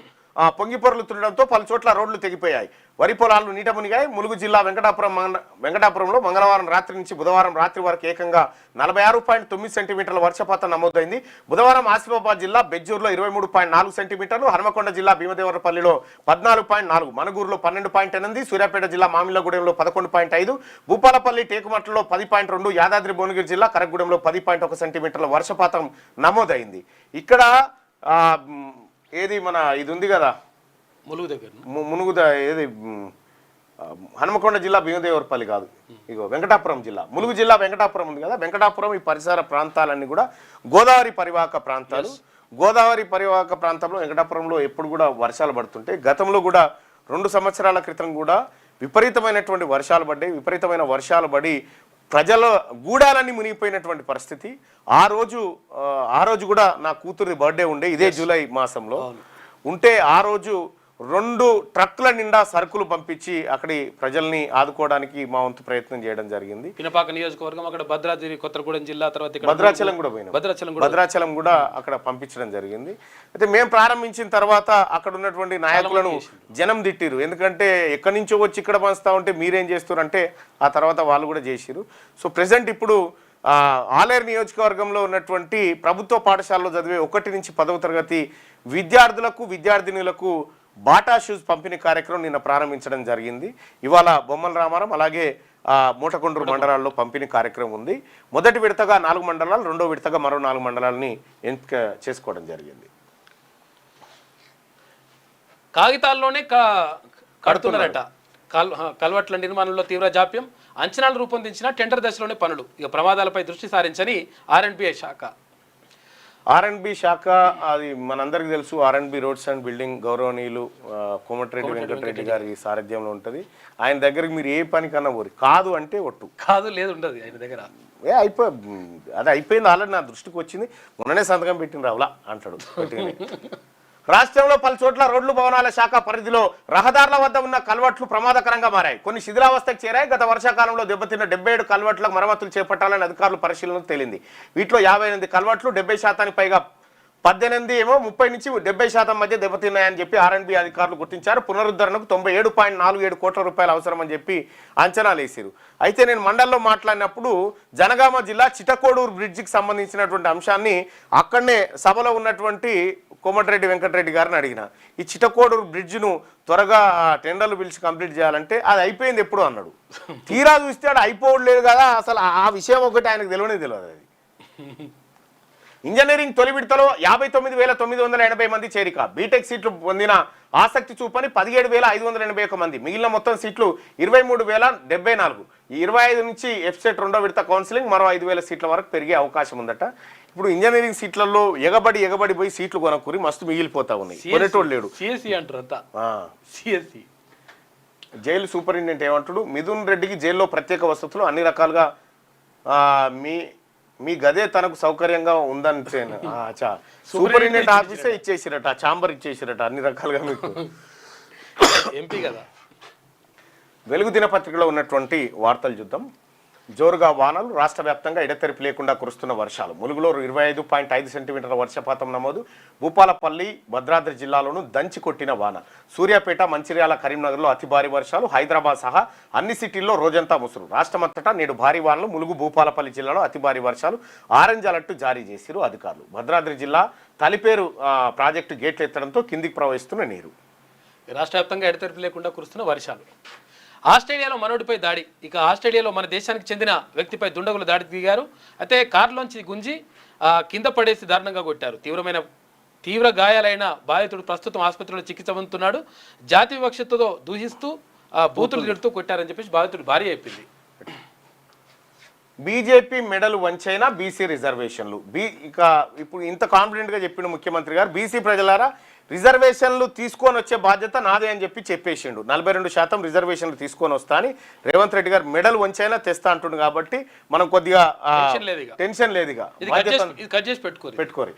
పొంగిపొర్లుతుండడంతో పలు చోట్ల రోడ్లు తెగిపోయాయి. వరి పొలాలు నీట మునిగాయి. ములుగు జిల్లా వెంకటాపురంలో మంగళవారం రాత్రి నుంచి బుధవారం రాత్రి వరకు ఏకంగా 46.9 సెంటీమీటర్ల వర్షపాతం నమోదైంది. బుధవారం ఆసిఫాబాద్ జిల్లా బెజ్జూరులో 23.4 సెంటీమీటర్లు, హనుమకొండ జిల్లా భీమదేవరపల్లిలో 14.4, మనుగూరులో 12.8, సూర్యాపేట జిల్లా మామిళ్ళగూడెంలో 11.5, భూపాలపల్లి టేకుమట్లలో 10.2, యాదాద్రి భువనగిరి జిల్లా కరగూడెంలో 10.1 సెంటీమీటర్ల వర్షపాతం నమోదైంది. ఇక్కడ ఏది మన ఇది ఉంది కదా ములుగు దగ్గర ఏది హనుమకొండ జిల్లా భీమదేవరపల్లి కాదు, ఇగో వెంకటాపురం జిల్లా, ములుగు జిల్లా వెంకటాపురం ఉంది కదా, వెంకటాపురం ఈ పరిసర ప్రాంతాలన్నీ కూడా గోదావరి పరివాహక ప్రాంతాలు. గోదావరి పరివాహక ప్రాంతంలో వెంకటాపురంలో ఎప్పుడు కూడా వర్షాలు పడుతుంటే గతంలో కూడా 2 సంవత్సరాల క్రితం కూడా విపరీతమైనటువంటి వర్షాలు పడ్డాయి. విపరీతమైన వర్షాలు పడి ప్రజల గూడాలన్నీ మునిగిపోయినటువంటి పరిస్థితి. ఆ రోజు కూడా నా కూతురి బర్త్డే ఉండే ఇదే జూలై మాసంలో ఉంటే ఆ రోజు 2 ట్రక్కుల నిండా సరుకులు పంపించి అక్కడి ప్రజల్ని ఆదుకోవడానికి మా వంతు ప్రయత్నం చేయడం జరిగింది. పినపాక నియోజకవర్గం, అక్కడ భద్రాద్రి కొత్తగూడెం జిల్లా, తర్వాత భద్రాచలం కూడా పోయినాం. భద్రాచలం కూడా అక్కడ పంపించడం జరిగింది. అయితే మేము ప్రారంభించిన తర్వాత అక్కడ ఉన్నటువంటి నాయకులను జనం తిట్టిరు. ఎందుకంటే ఎక్కడి నుంచో వచ్చి ఇక్కడ పంచుతా ఉంటే మీరేం చేస్తారంటే ఆ తర్వాత వాళ్ళు కూడా చేసిరు. సో ప్రెసెంట్ ఇప్పుడు ఆలేరు నియోజకవర్గంలో ఉన్నటువంటి ప్రభుత్వ పాఠశాలలో చదివే 1 నుంచి 10వ తరగతి విద్యార్థులకు విద్యార్థినులకు బాటా షూస్ పంపిణీ కార్యక్రమం నిన్న ప్రారంభించడం జరిగింది. ఇవాళ బొమ్మల రామారం అలాగే మూటకొండూరు మండలాల్లో పంపిణీ కార్యక్రమం ఉంది. మొదటి విడతగా 4 మండలాలు, రెండో విడతగా మరో 4 మండలాలని ఎంపిక చేసుకోవడం జరిగింది. కాగితాల్లోనే కడుతున్నారట. కల్వట్ల నిర్మాణంలో తీవ్ర జాప్యం. అంచనాలు రూపొందించిన టెండర్ దశలోనే పనులు. ఇక ప్రమాదాలపై దృష్టి సారించని ఆర్ఎండ్బి శాఖ. ఆర్ఎండ్బి శాఖ అది మనందరికీ తెలుసు. ఆర్ఎండ్బి రోడ్స్ అండ్ బిల్డింగ్ గౌరవనీయులు కోమటిరెడ్డి వెంకటరెడ్డి గారి సారథ్యంలో ఉంటుంది. ఆయన దగ్గరికి మీరు ఏ పని కన్నా పోరు, కాదు అంటే ఒట్టు కాదు లేదు ఉండదు ఆయన దగ్గర. అది అయిపోయింది ఆల్రెడీ, నా దృష్టికి వచ్చింది, మొన్ననే సంతకం పెట్టిన రావులా అంటాడు. రాష్ట్రంలో పలు చోట్ల రోడ్లు భవనాల శాఖ పరిధిలో రహదారుల వద్ద ఉన్న కల్వర్ట్లు ప్రమాదకరంగా మారాయి. కొన్ని శిథిలావస్థకు చేరాయి. గత వర్షాకాలంలో దెబ్బతిన్న 77 కల్వర్ట్లకు మరమ్మతులు చేపట్టాలని అధికారులు పరిశీలనకు తేలింది. వీటిలో 58 కల్వర్ట్లు 70% పైగా 18 ఏమో 30 నుంచి 70% మధ్య దెబ్బతిన్నాయని చెప్పి ఆర్ఎండ్బి అధికారులు గుర్తించారు. పునరుద్ధరణకు 97.47 కోట్ల రూపాయలు అవసరమని చెప్పి అంచనాలు వేసారు. అయితే నేను మండల్లో మాట్లాడినప్పుడు జనగామ జిల్లా చిటకోడూరు బ్రిడ్జికి సంబంధించినటువంటి అంశాన్ని అక్కడనే సభలో ఉన్నటువంటి కోమటిరెడ్డి వెంకటరెడ్డి గారిని అడిగిన ఈ చిటకోడూరు బ్రిడ్జ్ను త్వరగా టెండర్లు పిలిచి కంప్లీట్ చేయాలంటే అది అయిపోయింది ఎప్పుడు అన్నాడు. తీరా చూస్తే అది అయిపోవట్లేదు కదా, అసలు ఆ విషయం ఒకటి ఆయనకు తెలియదు అది. ఇంజనీరింగ్ తొలి విడతలో 59,980 మంది చేరిక, బీటెక్ సీట్లు పొందిన ఆసక్తి చూపని 17,581 మంది, మిగిలిన మొత్తం సీట్లు 23,074. ఈ 25 నుంచి ఎఫ్సెట్ రెండో విడత కౌన్సిలింగ్ మరో 5,000 సీట్ల వరకు పెరిగే అవకాశం ఉందట. ఇప్పుడు ఇంజనీరింగ్ సీట్లలో ఎగబడి పోయి సీట్లు కొనకూరి మస్తు మిగిలిపోతా ఉన్నాయి, కొనేటోడు లేడు. జైలు సూపరింటెండెంట్ ఏమంటాడు, మిథున్ రెడ్డికి జైల్లో ప్రత్యేక వసతులు అన్ని రకాలుగా మీ గదే తనకు సౌకర్యంగా ఉందని సూపరింటెండెంట్ ఆఫీసే ఇచ్చేసిరట, ఛాంబర్ ఇచ్చేసిరట అన్ని రకాలుగా మీకు. ఎంపీ కదా. వెలుగు దినపత్రికలో ఉన్నటువంటి వార్తలు చూద్దాం. జోరుగా వానలు, రాష్ట్ర వ్యాప్తంగా ఎడతెరిపి లేకుండా కురుస్తున్న వర్షాలు. ములుగులో 25.5 సెంటీమీటర్ల వర్షపాతం నమోదు. భూపాలపల్లి, భద్రాద్రి జిల్లాలోనూ దంచి కొట్టిన వాన. సూర్యాపేట, మంచిర్యాల, కరీంనగర్లో అతి భారీ వర్షాలు. హైదరాబాద్ సహా అన్ని సిటీల్లో రోజంతా ముసురు. రాష్ట్రమంతటా నేడు భారీ వానలు. ములుగు, భూపాలపల్లి జిల్లాలో అతి భారీ వర్షాలు. ఆరెంజ్ అలర్ట్ జారీ చేసిరు అధికారులు. భద్రాద్రి జిల్లా తలిపేరు ప్రాజెక్టు గేట్లు ఎత్తడంతో కిందికి ప్రవహిస్తున్న నీరు. రాష్ట్ర వ్యాప్తంగా ఎడతెరిపి లేకుండా కురుస్తున్న వర్షాలు. ఆస్ట్రేలియాలో మనోడిపై దాడి. ఇక ఆస్ట్రేలియాలో మన దేశానికి చెందిన వ్యక్తిపై దుండగులు దాడి దిగారు. అయితే కారులోంచి గుంజి కింద పడేసి దారుణంగా కొట్టారు. తీవ్ర గాయాలైన బాధితుడు ప్రస్తుతం ఆసుపత్రిలో చికిత్స పొందుతున్నాడు. జాతి వివక్షతతో దూషిస్తూ బూతులు తిడుతూ కొట్టారని చెప్పేసి బాధితుడు భార్య చెప్పింది. బీజేపీ మెడలు వంచైనా బీసీ రిజర్వేషన్లు. ఇక ఇప్పుడు ఇంత కాన్ఫిడెంట్గా చెప్పిన ముఖ్యమంత్రి గారు, బీసీ ప్రజలారా రిజర్వేషన్లు తీసుకొని వచ్చే బాధ్యత నాదే అని చెప్పేసిండు. 42% రిజర్వేషన్లు తీసుకొని వస్తా అని రేవంత్ రెడ్డి గారు మెడల్ వంచైనా తెస్తా అంటుండు. కాబట్టి మనం కొద్దిగా టెన్షన్ లేదుగా పెట్టుకోరి.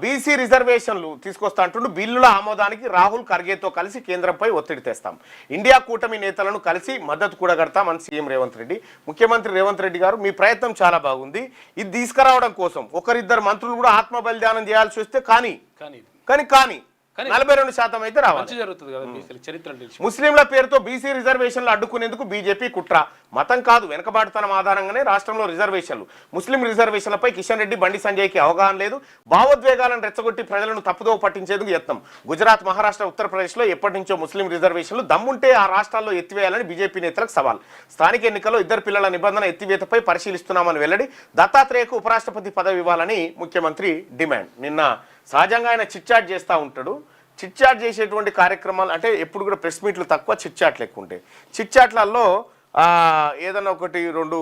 బీసీ రిజర్వేషన్లు తీసుకొస్తా అంటుండు. బిల్లుల ఆమోదానికి రాహుల్ ఖర్గేతో కలిసి కేంద్రంపై ఒత్తిడి తెస్తాం, ఇండియా కూటమి నేతలను కలిసి మద్దతు కూడగడతామని సీఎం రేవంత్ రెడ్డి. ముఖ్యమంత్రి రేవంత్ రెడ్డి గారు, మీ ప్రయత్నం చాలా బాగుంది. ఇది తీసుకురావడం కోసం ఒకరిద్దరు మంత్రులు కూడా ఆత్మ బలిదానం చేయాల్సి వస్తే కానీ 42% అయితే రావాలి. ముస్లింల పేరుతో బీసీ రిజర్వేషన్లు అడ్డుకునేందుకు బీజేపీ కుట్ర. మతం కాదు, వెనకబాటుతనం ఆధారంగానే రాష్ట్రంలో రిజర్వేషన్లు. ముస్లిం రిజర్వేషన్లపై కిషన్ రెడ్డి, బండి సంజయ్కి అవగాహన లేదు. భావోద్వేగాలను రెచ్చగొట్టి ప్రజలను తప్పుదోవ పట్టించేందుకు యత్నం. గుజరాత్, మహారాష్ట్ర, ఉత్తరప్రదేశ్లో ఎప్పటి నుంచో ముస్లిం రిజర్వేషన్లు. దమ్ముంటే ఆ రాష్ట్రాల్లో ఎత్తివేయాలని బీజేపీ నేతలకు సవాల్. స్థానిక ఎన్నికల్లో 2 పిల్లల నిబంధన ఎత్తివేతపై పరిశీలిస్తున్నామని వెల్లడి. దత్తాత్రేయకు ఉపరాష్ట్రపతి పదవి ఇవ్వాలని ముఖ్యమంత్రి డిమాండ్. నిన్న సహజంగా ఆయన చిట్చాట్ చేస్తూ ఉంటాడు. చిట్చాట్ చేసేటువంటి కార్యక్రమాలు అంటే ఎప్పుడు కూడా ప్రెస్ మీట్లు తక్కువ, చిట్చాట్లు ఎక్కువ ఉంటాయి. చిట్చాట్లలో ఏదన్నా 1-2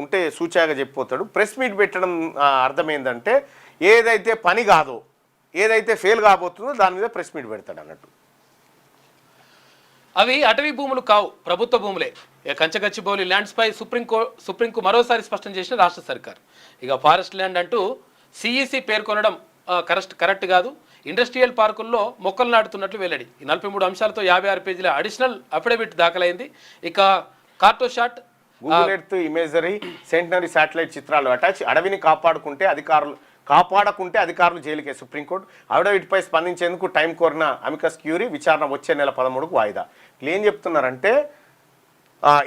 ఉంటే సూచాగా చెప్పిపోతాడు. ప్రెస్ మీట్ పెట్టడం అర్థం ఏంటంటే ఏదైతే పని కాదో, ఏదైతే ఫెయిల్ కాబోతుందో దాని మీద ప్రెస్ మీట్ పెడతాడు అన్నట్టు. అవి అటవీ భూములు కావు, ప్రభుత్వ భూములే. కంచగచ్చిబౌలి ల్యాండ్స్ పై సుప్రీంకు మరోసారి స్పష్టం చేసిన రాష్ట్ర సర్కార్. ఇక ఫారెస్ట్ ల్యాండ్ అంటూ సిఈసి పేర్కొనడం కరెక్ట్ కాదు. ఇండస్ట్రియల్ పార్కుల్లో మొక్కలు నాటుతున్నట్లు వెల్లడి. ఈ 43 అంశాలతో 56 పేజీల అడిషనల్ అఫిడవిట్ దాఖలైంది. ఇక Cartosat, Google Earth imagery, centenary satellite చిత్రాలు అటాచ్. అడవిని కాపాడకుంటే అధికారులు జైలుకే. సుప్రీంకోర్టు అఫిడవిట్పై స్పందించేందుకు టైం కోరిన అమికస్ క్యూరీ. విచారణ వచ్చే నెల 13కు వాయిదా. ఏం చెప్తున్నారంటే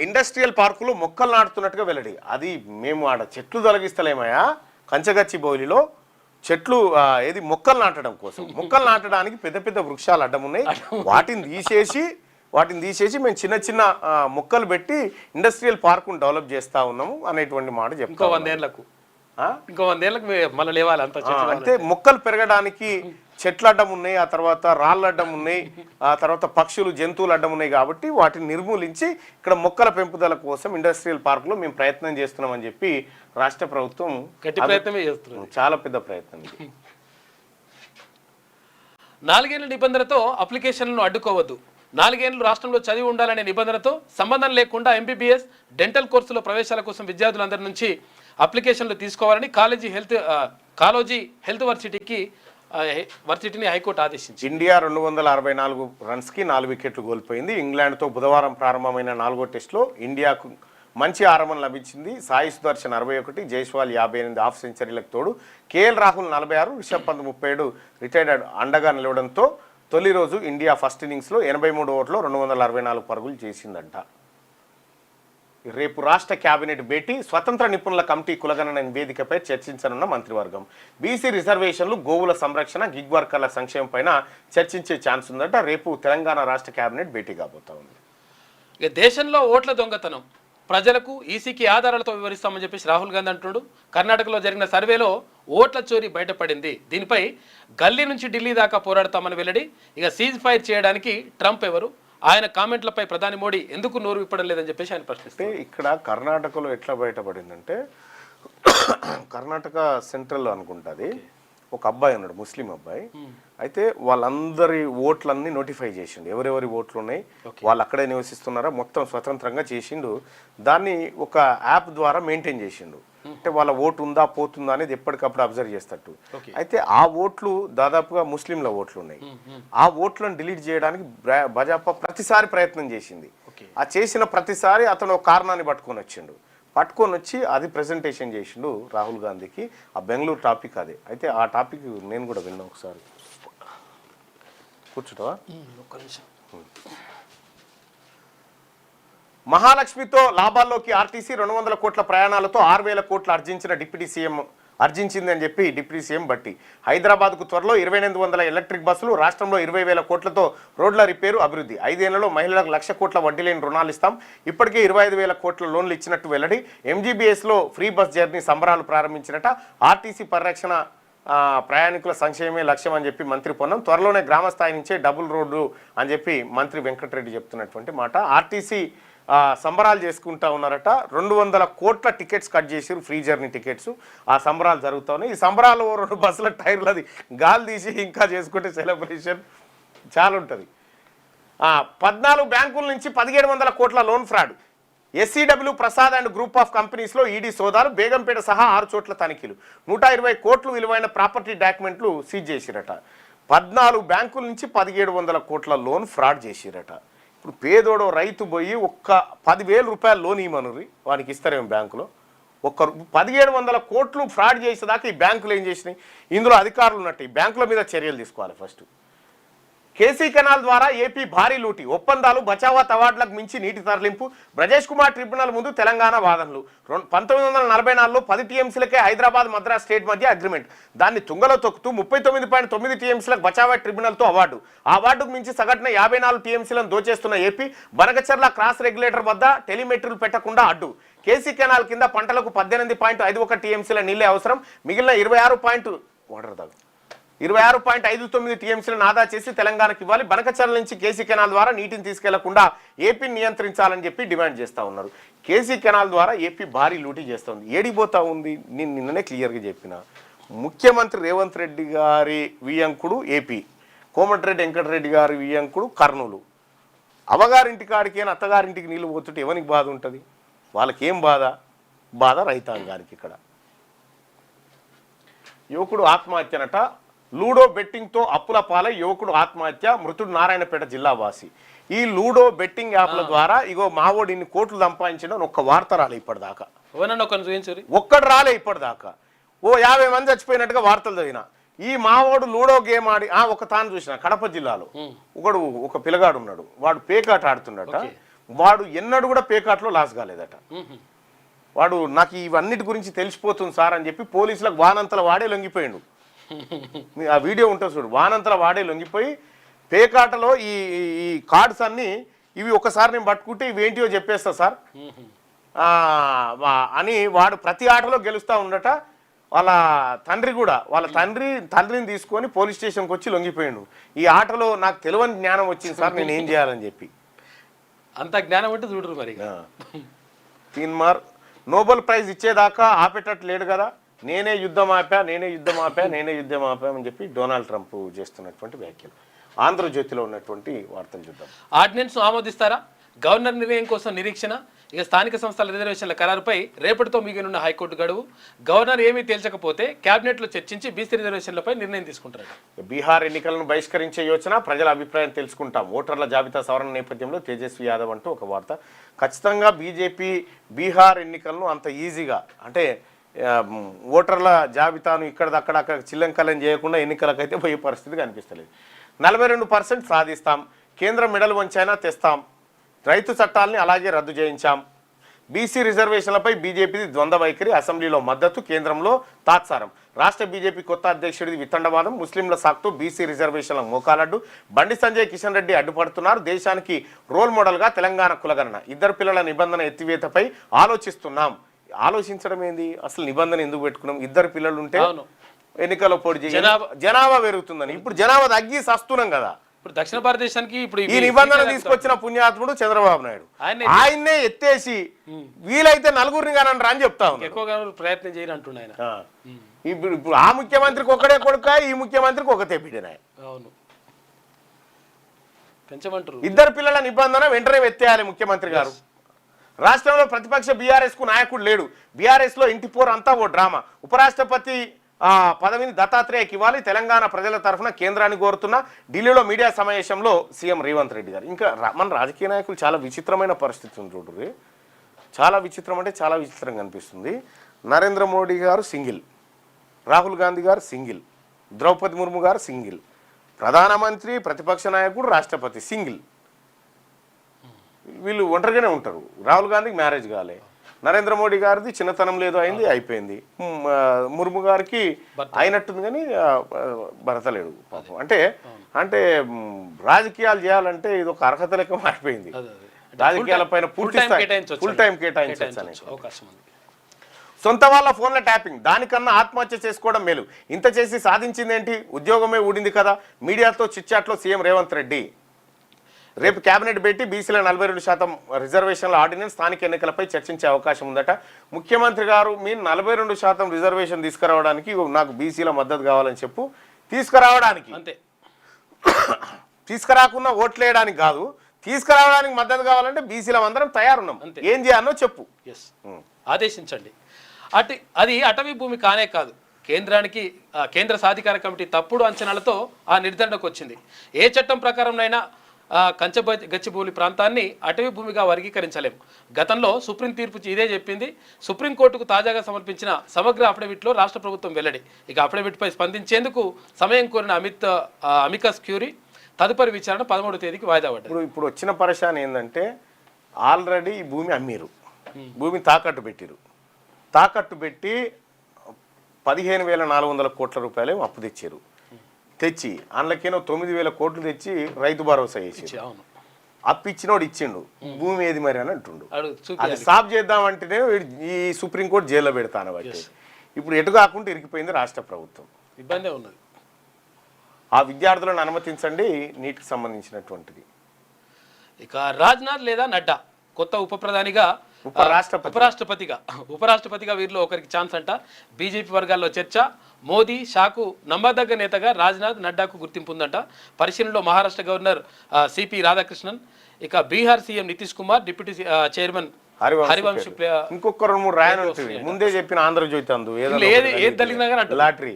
ఇండస్ట్రియల్ పార్కులు మొక్కలు నాటుతున్నట్టుగా వెల్లడి. అది మేము ఆడ చెట్లు తొలగిస్తలేమయా, కంచగచ్చిబౌలిలో చెట్లు ఏది మొక్కలు నాటడం కోసం. మొక్కలు నాటడానికి పెద్ద పెద్ద వృక్షాలు అడ్డం ఉన్నాయి. వాటిని తీసేసి మేము చిన్న చిన్న మొక్కలు పెట్టి ఇండస్ట్రియల్ పార్కును డెవలప్ చేస్తూ ఉన్నాము అనేటువంటి మాట చెప్తాం. ఇంకో 100 ఏళ్ళకు మళ్ళీ లేవాలి అంటే మొక్కలు పెరగడానికి చెట్లు అడ్డం ఉన్నాయి, ఆ తర్వాత రాళ్ళు అడ్డం ఉన్నాయి, ఆ తర్వాత పక్షులు, జంతువులు అడ్డం ఉన్నాయి. కాబట్టి వాటిని నిర్మూలించి ఇక్కడ మొక్కల పెంపుదల కోసం ఇండస్ట్రియల్ పార్కులో మేము ప్రయత్నం చేస్తున్నామని చెప్పి రాష్ట్ర ప్రభుత్వం చాలా పెద్ద ప్రయత్నం. 4 ఏళ్ల నిబంధనతో అప్లికేషన్లను అడ్డుకోవద్దు. 4 ఏళ్లు రాష్ట్రంలో చదివి ఉండాలనే నిబంధనతో సంబంధం లేకుండా ఎంబీబీఎస్, డెంటల్ కోర్సులో ప్రవేశాల కోసం విద్యార్థులందరి నుంచి అప్లికేషన్లు తీసుకోవాలని కాలోజీ హెల్త్ వర్సిటీని హైకోర్టు ఆదేశించింది. ఇండియా 264 రన్స్కి 4 వికెట్లు కోల్పోయింది. ఇంగ్లాండ్తో బుధవారం ప్రారంభమైన 4వ టెస్టులో ఇండియాకు మంచి ఆరంభం లభించింది. సాయి సుదర్శన్ 61, జైస్వాల్ 58 హాఫ్ సెంచరీలకు తోడు కేఎల్ రాహుల్ 46, రిషబ్ పంత్ 37 రిటైర్డ్ అండగా నిలవడంతో తొలి రోజు ఇండియా ఫస్ట్ ఇన్నింగ్స్లో 83 ఓవర్లో 264 పరుగులు చేసిందంట. రేపు రాష్ట్ర కేబినెట్ భేటీ, స్వతంత్ర నిపుణుల కమిటీ కులగణన నివేదికపై చర్చించనున్న మంత్రివర్గం. బీసీ రిజర్వేషన్లు, గోవుల సంరక్షణ, గిగ్ వర్కర్ల సంక్షేమం పైన చర్చించే ఛాన్స్ ఉందంట. రేపు తెలంగాణ రాష్ట్ర కేబినెట్ భేటీ కాబోతా ఉంది. ఇక దేశంలో ఓట్ల దొంగతనం ప్రజలకు ఈసీకి ఆధారాలతో వివరిస్తామని చెప్పేసి రాహుల్ గాంధీ అంటున్నాడు. కర్ణాటకలో జరిగిన సర్వేలో ఓట్ల చోరీ బయటపడింది. దీనిపై గల్లీ నుంచి ఢిల్లీ దాకా పోరాడతామని వెల్లడి. ఇక సీజ్ ఫైర్ చేయడానికి ట్రంప్ ఎవరు, ఆయన కామెంట్లపై ప్రధాని మోడీ ఎందుకు నోరు విప్పడం లేదని చెప్పేసి ఆయన ప్రశ్నిస్తే, ఇక్కడ కర్ణాటకలో ఎట్లా బయటపడిందంటే, కర్ణాటక సెంట్రల్ అనుకుంటుంది, ఒక అబ్బాయి ఉన్నాడు, ముస్లిం అబ్బాయి. అయితే వాళ్ళందరి ఓట్లన్నీ నోటిఫై చేసిండు, ఎవరెవరి ఓట్లు ఉన్నాయి, వాళ్ళు అక్కడే నివసిస్తున్నారా మొత్తం స్వతంత్రంగా చేసిండు. దాన్ని ఒక యాప్ ద్వారా మెయింటైన్ చేసిండు. అంటే వాళ్ళ ఓటు ఉందా పోతుందా అనేది ఎప్పటికప్పుడు అబ్జర్వ్ చేస్తట్టు. అయితే ఆ ఓట్లు దాదాపుగా ముస్లింల ఓట్లు ఉన్నాయి. ఆ ఓట్లను డిలీట్ చేయడానికి భాజపా ప్రతిసారి ప్రయత్నం చేసింది. ఆ చేసిన ప్రతిసారి అతను ఒక కారణాన్ని పట్టుకొని వచ్చి అది ప్రెజెంటేషన్ చేసిండు రాహుల్ గాంధీకి. ఆ బెంగళూరు టాపిక్ అదే. అయితే ఆ టాపిక్ నేను కూడా విన్నా. ఒకసారి కూర్చుంటావా? మహాలక్ష్మితో లాభాల్లోకి ఆర్టీసీ 200 కోట్ల ప్రయాణాలతో 6,000 కోట్లు ఆర్జించిన డిప్యూటీ సీఎం అని చెప్పి డిప్యూటీ సీఎం బట్టి. హైదరాబాద్కు త్వరలో 2,800 ఎలక్ట్రిక్ బస్సులు, రాష్ట్రంలో 20,000 కోట్లతో రోడ్ల రిపేరు అభివృద్ధి. 5 ఏళ్లలో మహిళలకు 1,00,000 కోట్ల వడ్డీ లేని రుణాలు ఇస్తాం. ఇప్పటికే 25,000 కోట్ల లోన్లు ఇచ్చినట్టు వెల్లడి. MGBSలో ఫ్రీ బస్ జర్నీ సంబరాలు ప్రారంభించినట. ఆర్టీసీ పరిరక్షణ, ప్రయాణికుల సంక్షేమమే లక్ష్యం అని చెప్పి మంత్రి పొన్నం. త్వరలోనే గ్రామ స్థాయి నుంచే డబుల్ రోడ్డు అని చెప్పి మంత్రి వెంకటరెడ్డి చెప్తున్నటువంటి మాట. ఆర్టీసీ సంబరాలు చేసుకుంటా ఉన్నారట. 200 కోట్ల టికెట్స్ కట్ చేసారు, ఫ్రీ జర్నీ టికెట్స్. ఆ సంబరాలు జరుగుతూ ఉన్నాయి. ఈ సంబరాలు 2 బస్సుల టైర్లు అది గాలి తీసి ఇంకా చేసుకుంటే సెలబ్రేషన్ చాలా ఉంటుంది. 14 బ్యాంకుల నుంచి 1,700 కోట్ల loan fraud. SCW Prasad and group of కంపెనీస్లో ఈడీ సోదాలు, బేగంపేట సహా 6 చోట్ల తనిఖీలు. 120 కోట్లు విలువైన ప్రాపర్టీ డాక్యుమెంట్లు సీజ్ చేసిరట. 14 బ్యాంకుల నుంచి 1,700 కోట్ల లోన్ ఫ్రాడ్ చేసిరట. ఇప్పుడు పేదోడో రైతు పోయి ఒక్క 10,000 రూపాయలు లోన్ ఇవ్వమనురి, వానికి ఇస్తారేమో బ్యాంకులో. 1,700 కోట్లు ఫ్రాడ్ చేసేదాకా ఈ బ్యాంకులు ఏం చేసినాయి? ఇందులో అధికారులు ఉన్నట్టు ఈ బ్యాంకుల మీద చర్యలు తీసుకోవాలి. ఫస్ట్ కేసీ కెనాల్ ద్వారా ఏపీ భారీ లూటి, ఒప్పందాలు, బచావత్ అవార్డులకు మించి నీటి తరలింపు. బ్రజేష్ కుమార్ ట్రిబ్యునల్ ముందు తెలంగాణ వాదనలు. 1944లో 10 టీఎంసీలకే హైదరాబాద్ మద్రాస్ స్టేట్ మధ్య అగ్రిమెంట్. దాన్ని తుంగలో తొక్కుతూ 39.9 టీఎంసీలకు బచావత్ ట్రిబ్యునల్తో అవార్డు. ఆ అవార్డుకు మించి సగటున 54 టీఎంసీలను దోచేస్తున్న ఏపీ. బనకచర్ల క్రాస్ రెగ్యులేటర్ వద్ద టెలిమెట్రీలు పెట్టకుండా అడ్డు. కేసీ కెనాల్ కింద పంటలకు 18.51 టీఎంసీల నీళ్లే అవసరం. మిగిలిన 26.59 టీఎంసీలను ఆదా చేసి తెలంగాణకు ఇవ్వాలి. బనకచర్ల నుంచి కేసీ కెనాల్ ద్వారా నీటిని తీసుకెళ్లకుండా ఏపీని నియంత్రించాలని చెప్పి డిమాండ్ చేస్తూ ఉన్నారు. కేసీ కెనాల్ ద్వారా ఏపీ భారీ లూటీ చేస్తుంది. ఏడిపోతా ఉంది? నేను నిన్ననే క్లియర్గా చెప్పిన. ముఖ్యమంత్రి రేవంత్ రెడ్డి గారి వియంకుడు ఏపీ, కోమటిరెడ్డి వెంకటరెడ్డి గారి వియంకుడు కర్నూలు. అవ్వగారింటి కాడికి అత్తగారింటికి నీళ్ళు పోతుంటే ఎవరికి బాధ ఉంటుంది? వాళ్ళకేం బాధ రైతాంగానికి. ఇక్కడ యువకుడు ఆత్మహత్యనట. లూడో బెట్టింగ్తో అప్పుల పాలై యువకుడు ఆత్మహత్య, మృతుడు నారాయణపేట జిల్లా వాసి. ఈ లూడో బెట్టింగ్ యాప్ల ద్వారా ఇగో మావోడు ఇన్ని కోట్లు సంపాదించడం ఒక్క వార్త రాలే ఇప్పటిదాకా. ఒక్కడు రాలే ఇప్పటిదాకా. 50 మంది చచ్చిపోయినట్టుగా వార్తలు చదివిన. ఈ మావోడు లూడో గేమ్ ఆడి ఒక తాను చూసిన కడప జిల్లాలో ఒక పిల్లగాడు ఉన్నాడు. వాడు పేకాట ఆడుతున్నాడట. వాడు ఎన్నడూ కూడా పేకాట్లో లాస్ కాలేదట. వాడు నాకు ఇవన్నిటి గురించి తెలిసిపోతుంది సార్ అని చెప్పి పోలీసులకు వానంతల వాడే లొంగిపోయాడు. ఆ వీడియో ఉంటుంది చూడు. వానంతల వాడే లొంగిపోయి పేకాటలో ఈ కార్డ్స్ అన్నీ ఇవి ఒకసారి నేను పట్టుకుంటే ఇవి ఏంటియో చెప్పేస్తా సార్ అని వాడు ప్రతి ఆటలో గెలుస్తూ ఉండట. వాళ్ళ తండ్రి కూడా తండ్రిని తీసుకొని పోలీస్ స్టేషన్కి వచ్చి లొంగిపోయాడు. ఈ ఆటలో నాకు తెలియని జ్ఞానం వచ్చింది సార్, నేను ఏం చేయాలని చెప్పి. అంత జ్ఞానం అంటే చూడరు మరి. తీన్మార్ నోబెల్ ప్రైజ్ ఇచ్చేదాకా ఆపేటట్టు లేడు కదా. నేనే యుద్ధం ఆపా అని చెప్పి డొనాల్డ్ ట్రంప్ చేస్తున్నటువంటి వ్యాఖ్యలు. ఆంధ్రజ్యోతిలో ఉన్నటువంటి వార్తలు చూద్దాం. ఆర్డినెన్స్ ఆమోదిస్తారా? గవర్నర్ నిర్ణయం కోసం నిరీక్షణ. ఇక స్థానిక సంస్థల రిజర్వేషన్ల ఖరారుపై రేపటితో మిగిలిన హైకోర్టు గడువు. గవర్నర్ ఏమీ తేల్చకపోతే కేబినెట్లో చర్చించి బీసీ రిజర్వేషన్లపై నిర్ణయం తీసుకుంటారు. బీహార్ ఎన్నికలను బహిష్కరించే యోచన, ప్రజల అభిప్రాయం తెలుసుకుంటాం. ఓటర్ల జాబితా సవరణ నేపథ్యంలో తేజస్వి యాదవ్ అంటూ ఒక వార్త. ఖచ్చితంగా బీజేపీ బీహార్ ఎన్నికలను అంత ఈజీగా అంటే ఓటర్ల జాబితాను అక్కడ చిల్లంకలం చేయకుండా ఎన్నికలకైతే పోయే పరిస్థితి కనిపిస్తలేదు. 42% సాధిస్తాం. కేంద్రం మెడలు వంచైనా తెస్తాం. రైతు చట్టాలని అలాగే రద్దు చేయించాం. బీసీ రిజర్వేషన్లపై బీజేపీది ద్వంద్వ వైఖరి, అసెంబ్లీలో మద్దతు, కేంద్రంలో తాత్సారం. రాష్ట్ర బీజేపీ కొత్త అధ్యక్షుడిది వితండవాదం, ముస్లింల సాకుతో బీసీ రిజర్వేషన్ల మోకాలడ్డు, బండి సంజయ్ కిషన్ రెడ్డి అడ్డుపడుతున్నారు. దేశానికి రోల్ మోడల్గా తెలంగాణ కులగణన, ఇద్దరు పిల్లల నిబంధన ఎత్తివేతపై ఆలోచిస్తున్నాం. ఆలోచించడం ఏంది, అసలు నిబంధన ఎందుకు పెట్టుకున్నాం? ఇద్దరు పిల్లలు ఉంటే ఎన్నికల్లో పోటీ చేయాలి, జనాభా పెరుగుతుందని. ఇప్పుడు జనాభా తగ్గి సస్తున్నాం కదా. ఇప్పుడు దక్షిణ భారతదేశానికి ఇప్పుడు ఈ నిబంధన తీసుకొచ్చిన పుణ్యాత్ముడు చంద్రబాబు నాయుడు. ఆయన్నే ఎత్తేసి వీలైతే నలుగురిని కానంటారా అని చెప్తా ఉన్నా. ఎక్కువగా ప్రయత్నం చేయని అంటున్నా ఆయన. ఇప్పుడు ఆ ముఖ్యమంత్రికి ఒకడే కొడుక, ఈ ముఖ్యమంత్రికి ఒకతే బిడ్డన. అవును, పెంచమంటారు. ఇద్దరు పిల్లల నిబంధన వెంటనే ఎత్తేయాలి ముఖ్యమంత్రి గారు. రాష్ట్రంలో ప్రతిపక్ష బీఆర్ఎస్ కు నాయకుడు లేడు. బీఆర్ఎస్ లో ఇంటి పోరు అంతా ఓ డ్రామా. ఉపరాష్ట్రపతి పదవిని దత్తాత్రేయకి ఇవ్వాలి, తెలంగాణ ప్రజల తరఫున కేంద్రాన్ని కోరుతున్న. ఢిల్లీలో మీడియా సమావేశంలో సీఎం రేవంత్ రెడ్డి గారు. ఇంకా మన రాజకీయ నాయకులు చాలా విచిత్రమైన పరిస్థితి ఉంది చూడండి. చాలా విచిత్రం అంటే చాలా విచిత్రంగా అనిపిస్తుంది. నరేంద్ర మోడీ గారు సింగిల్, రాహుల్ గాంధీ గారు సింగిల్, ద్రౌపది ముర్ము గారు సింగిల్, ప్రధానమంత్రి, ప్రతిపక్ష నాయకుడు, రాష్ట్రపతి సింగిల్. వీళ్ళు ఒంటరిగానే ఉంటారు. రాహుల్ గాంధీకి మ్యారేజ్ కాలే, నరేంద్ర మోడీ గారిది చిన్నతనం లేదు అయింది, అయిపోయింది. ముర్ము గారికి అయినట్టుంది కానీ భర్త లేడు పాపం. అంటే అంటే రాజకీయాలు చేయాలంటే ఇది ఒక అర్హత లెక్క మారిపోయింది. రాజకీయాల పైన ఫుల్ టైం కేటాయించవచ్చు. సొంత వాళ్ళ ఫోన్ల ట్యాపింగ్, దానికన్నా ఆత్మహత్య చేసుకోవడం మేలు. ఇంత చేసి సాధించింది ఏంటి? ఉద్యోగమే ఊడింది కదా. మీడియాతో చిట్చాట్లో సీఎం రేవంత్ రెడ్డి. రేపు కేబినెట్ పెట్టి బీసీల 42% రిజర్వేషన్ల ఆర్డినెన్స్ స్థానిక ఎన్నికలపై చర్చించే అవకాశం ఉందట. ముఖ్యమంత్రి గారు మీరు 42% రిజర్వేషన్ తీసుకురావడానికి నాకు బీసీల మద్దతు కావాలని చెప్పు, తీసుకురావడానికి అంతే, తీసుకురాకుండా ఓట్లేయడానికి కాదు, తీసుకురావడానికి మద్దతు కావాలంటే బీసీల అందరం తయారున్నాం, ఏం చేయాలో చెప్పు, ఆదేశించండి. అది అటవీ భూమి కానే కాదు. కేంద్ర సాధికార కమిటీ తప్పుడు అంచనాలతో ఆ నిర్ధారణకు వచ్చింది. ఏ చట్టం ప్రకారంనైనా గచ్చిబౌలి ప్రాంతాన్ని అటవీ భూమిగా వర్గీకరించలేము. గతంలో సుప్రీం తీర్పు ఇదే చెప్పింది. సుప్రీంకోర్టుకు తాజాగా సమర్పించిన సమగ్ర అఫిడవిట్లో రాష్ట్ర ప్రభుత్వం వెల్లడి. ఇక అఫిడవిట్పై స్పందించేందుకు సమయం కోరిన అమికస్ క్యూరీ తదుపరి విచారణ 13వ తేదీకి వాయిదా పడ్డది. ఇప్పుడు వచ్చిన పరిశాన్ ఏంటంటే ఆల్రెడీ ఈ భూమి అమ్మిరు, భూమి తాకట్టు పెట్టిరు. తాకట్టు పెట్టి 15,400 కోట్ల రూపాయలు అప్పు తెచ్చారు. తెచ్చి అందులోకేనో 9,000 కోట్లు తెచ్చి రైతు భరోసా చేసి అప్పిచ్చినోడు ఇచ్చిండు, భూమి ఏది మరి అని అంటుండు. అది సాఫ్ చేద్దామంటేనే ఈ సుప్రీంకోర్టు జైల్లో పెడతాను బట్టి. ఇప్పుడు ఎటు కాకుండా ఇరికిపోయింది రాష్ట్ర ప్రభుత్వం, ఇబ్బందే ఉన్నది. ఆ విద్యార్థులను అనుమతించండి నీటికి సంబంధించినటువంటిది. ఇక రాజ్నాథ్ లేదా నడ్డా కొత్త ఉపరాష్ట్రపతిగా వీరిలో ఒకరికి ఛాన్స్ అంట. బీజేపీ వర్గాల్లో చర్చ. మోదీ షాకు నమ్మదగ్గ నేతగా రాజ్నాథ్, నడ్డాకు గుర్తింపు ఉందంట. పరిశీలనలో మహారాష్ట్ర గవర్నర్ సిపి రాధాకృష్ణన్, ఇక Bihar CM Nitish Kumar, deputy chairman Harivansh. ఇంకొక 2-3 రాయన ముందే చెప్పిన ఆంధ్రజ్యోతి అందు లాటరీ.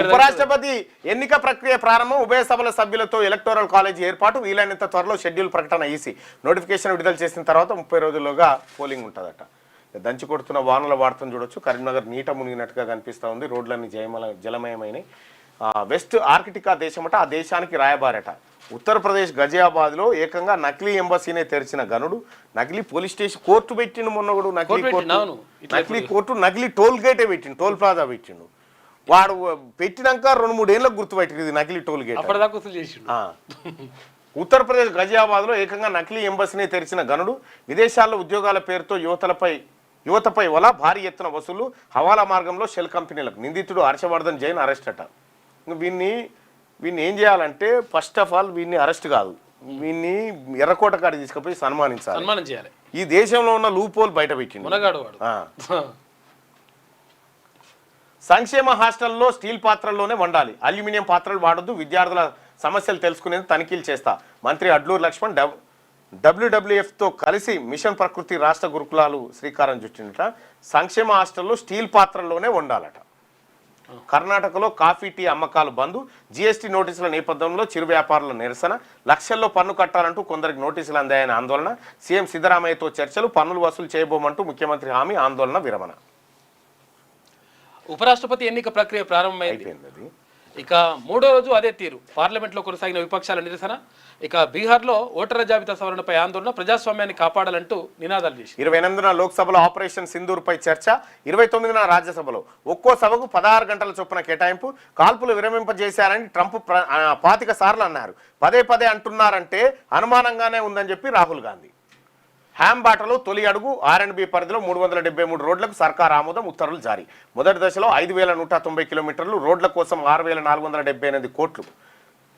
ఉపరాష్ట్రపతి ఎన్నిక ప్రక్రియ ప్రారంభం. ఉభయ సభల సభ్యులతో ఎలక్టోరల్ కాలేజ్ ఏర్పాటు. వీలైనంత త్వరలో షెడ్యూల్ ప్రకటన. ఈసీ నోటిఫికేషన్ విడుదల చేసిన తర్వాత 30 రోజుల్లోగా పోలింగ్ ఉంటుందట. దంచి కొడుతున్న వానల వార్తను చూడొచ్చు. కరీంనగర్ నీట మునిగినట్టుగా కనిపిస్తూ ఉంది. రోడ్లన్నీ జలమయమైనవి. వెస్ట్ ఆర్కిటికా దేశమట, ఆ దేశానికి రాయబారట. ఉత్తరప్రదేశ్ గజియాబాద్లో ఏకంగా నకిలీ ఎంబసీనే తెరిచిన గనుడు. నకిలీ పోలీస్ స్టేషన్ కోర్టు పెట్టిండు మొన్న కూడా. నకిలీ కోర్టు, నకిలీ టోల్ గేటే పెట్టిండు, టోల్ ప్లాజా పెట్టిండు. వాడు పెట్టినాక 2-3 ఏళ్ళకు గుర్తుపెట్టింది నకిలీ టోల్ గేట్. ఉత్తరప్రదేశ్ గజియాబాద్లో ఏకంగా నకిలీ ఎంబసీనే తెరిచిన గనుడు. విదేశాల్లో ఉద్యోగాల పేరుతో యువతపై వల్ల భారీ ఎత్తున వసూలు. హవాలా మార్గంలో షెల్ కంపెనీలకు. నిందితుడు హర్షవర్ధన్ జైన్ అరెస్ట్ అట. వీన్ని ఏం చేయాలంటే ఫస్ట్ ఆఫ్ ఆల్ వీన్ని అరెస్ట్ కాదు, వీన్ని ఎర్రకోట కాడికి తీసుకుపోయి సన్మానం చేయాలి. ఈ దేశంలో ఉన్న లూపోల్ బయట పెట్టింది. సంక్షేమ హాస్టల్లో స్టీల్ పాత్రల్లోనే వండాలి, అల్యూమినియం పాత్రలు వాడొద్దు, విద్యార్థుల సమస్యలు తెలుసుకునేందుకు తనిఖీలు చేస్తా. మంత్రి అడ్లూరు లక్ష్మణ్ WWFతో కలిసి మిషన్ ప్రకృతి రాష్ట్ర గురుకులాలు శ్రీకారం చుట్టినట. సంక్షేమ హాస్టల్లో స్టీల్ పాత్రల్లోనే వండాలట. కర్ణాటకలో కాఫీ టీ అమ్మకాలు బంద్. జీఎస్టీ నోటీసుల నేపథ్యంలో చిరు వ్యాపారుల నిరసన. లక్షల్లో పన్ను కట్టాలంటూ కొందరికి నోటీసులు అందాయని ఆందోళన. సీఎం సిద్ధరామయ్యతో చర్చలు. పన్నులు వసూలు చేయబోమంటూ ముఖ్యమంత్రి హామీ. ఆందోళన విరమణ. ఉపరాష్ట్రపతి ఎన్నిక ప్రక్రియ ప్రారంభమైంది. ఇక మూడో రోజు అదే తీరు పార్లమెంట్లో కొనసాగిన విపక్షాల నిరసన. ఇక బీహార్లో ఓటర్ల జాబితా సవరణపై ఆందోళన, ప్రజాస్వామ్యాన్ని కాపాడాలంటూ నినాదాలు చేసి 28న లోక్సభలో ఆపరేషన్ సింధూర్పై చర్చ, 29న రాజ్యసభలో ఒక్కో సభకు 16 గంటల చొప్పున కేటాయింపు, కాల్పులు విరమింపజేశారని ట్రంప్ 25 సార్లు అన్నారు. పదే పదే అంటున్నారంటే అనుమానంగానే ఉందని చెప్పి రాహుల్ గాంధీ. హ్యామ్ బాటలో తొలి అడుగు, R&B పరిధిలో 373 రోడ్లకు సర్కార్ ఆమోదం, ఉత్తర్వులు జారీ. మొదటి దశలో 5190 కిలోమీటర్లు రోడ్ల కోసం 6478 కోట్లు.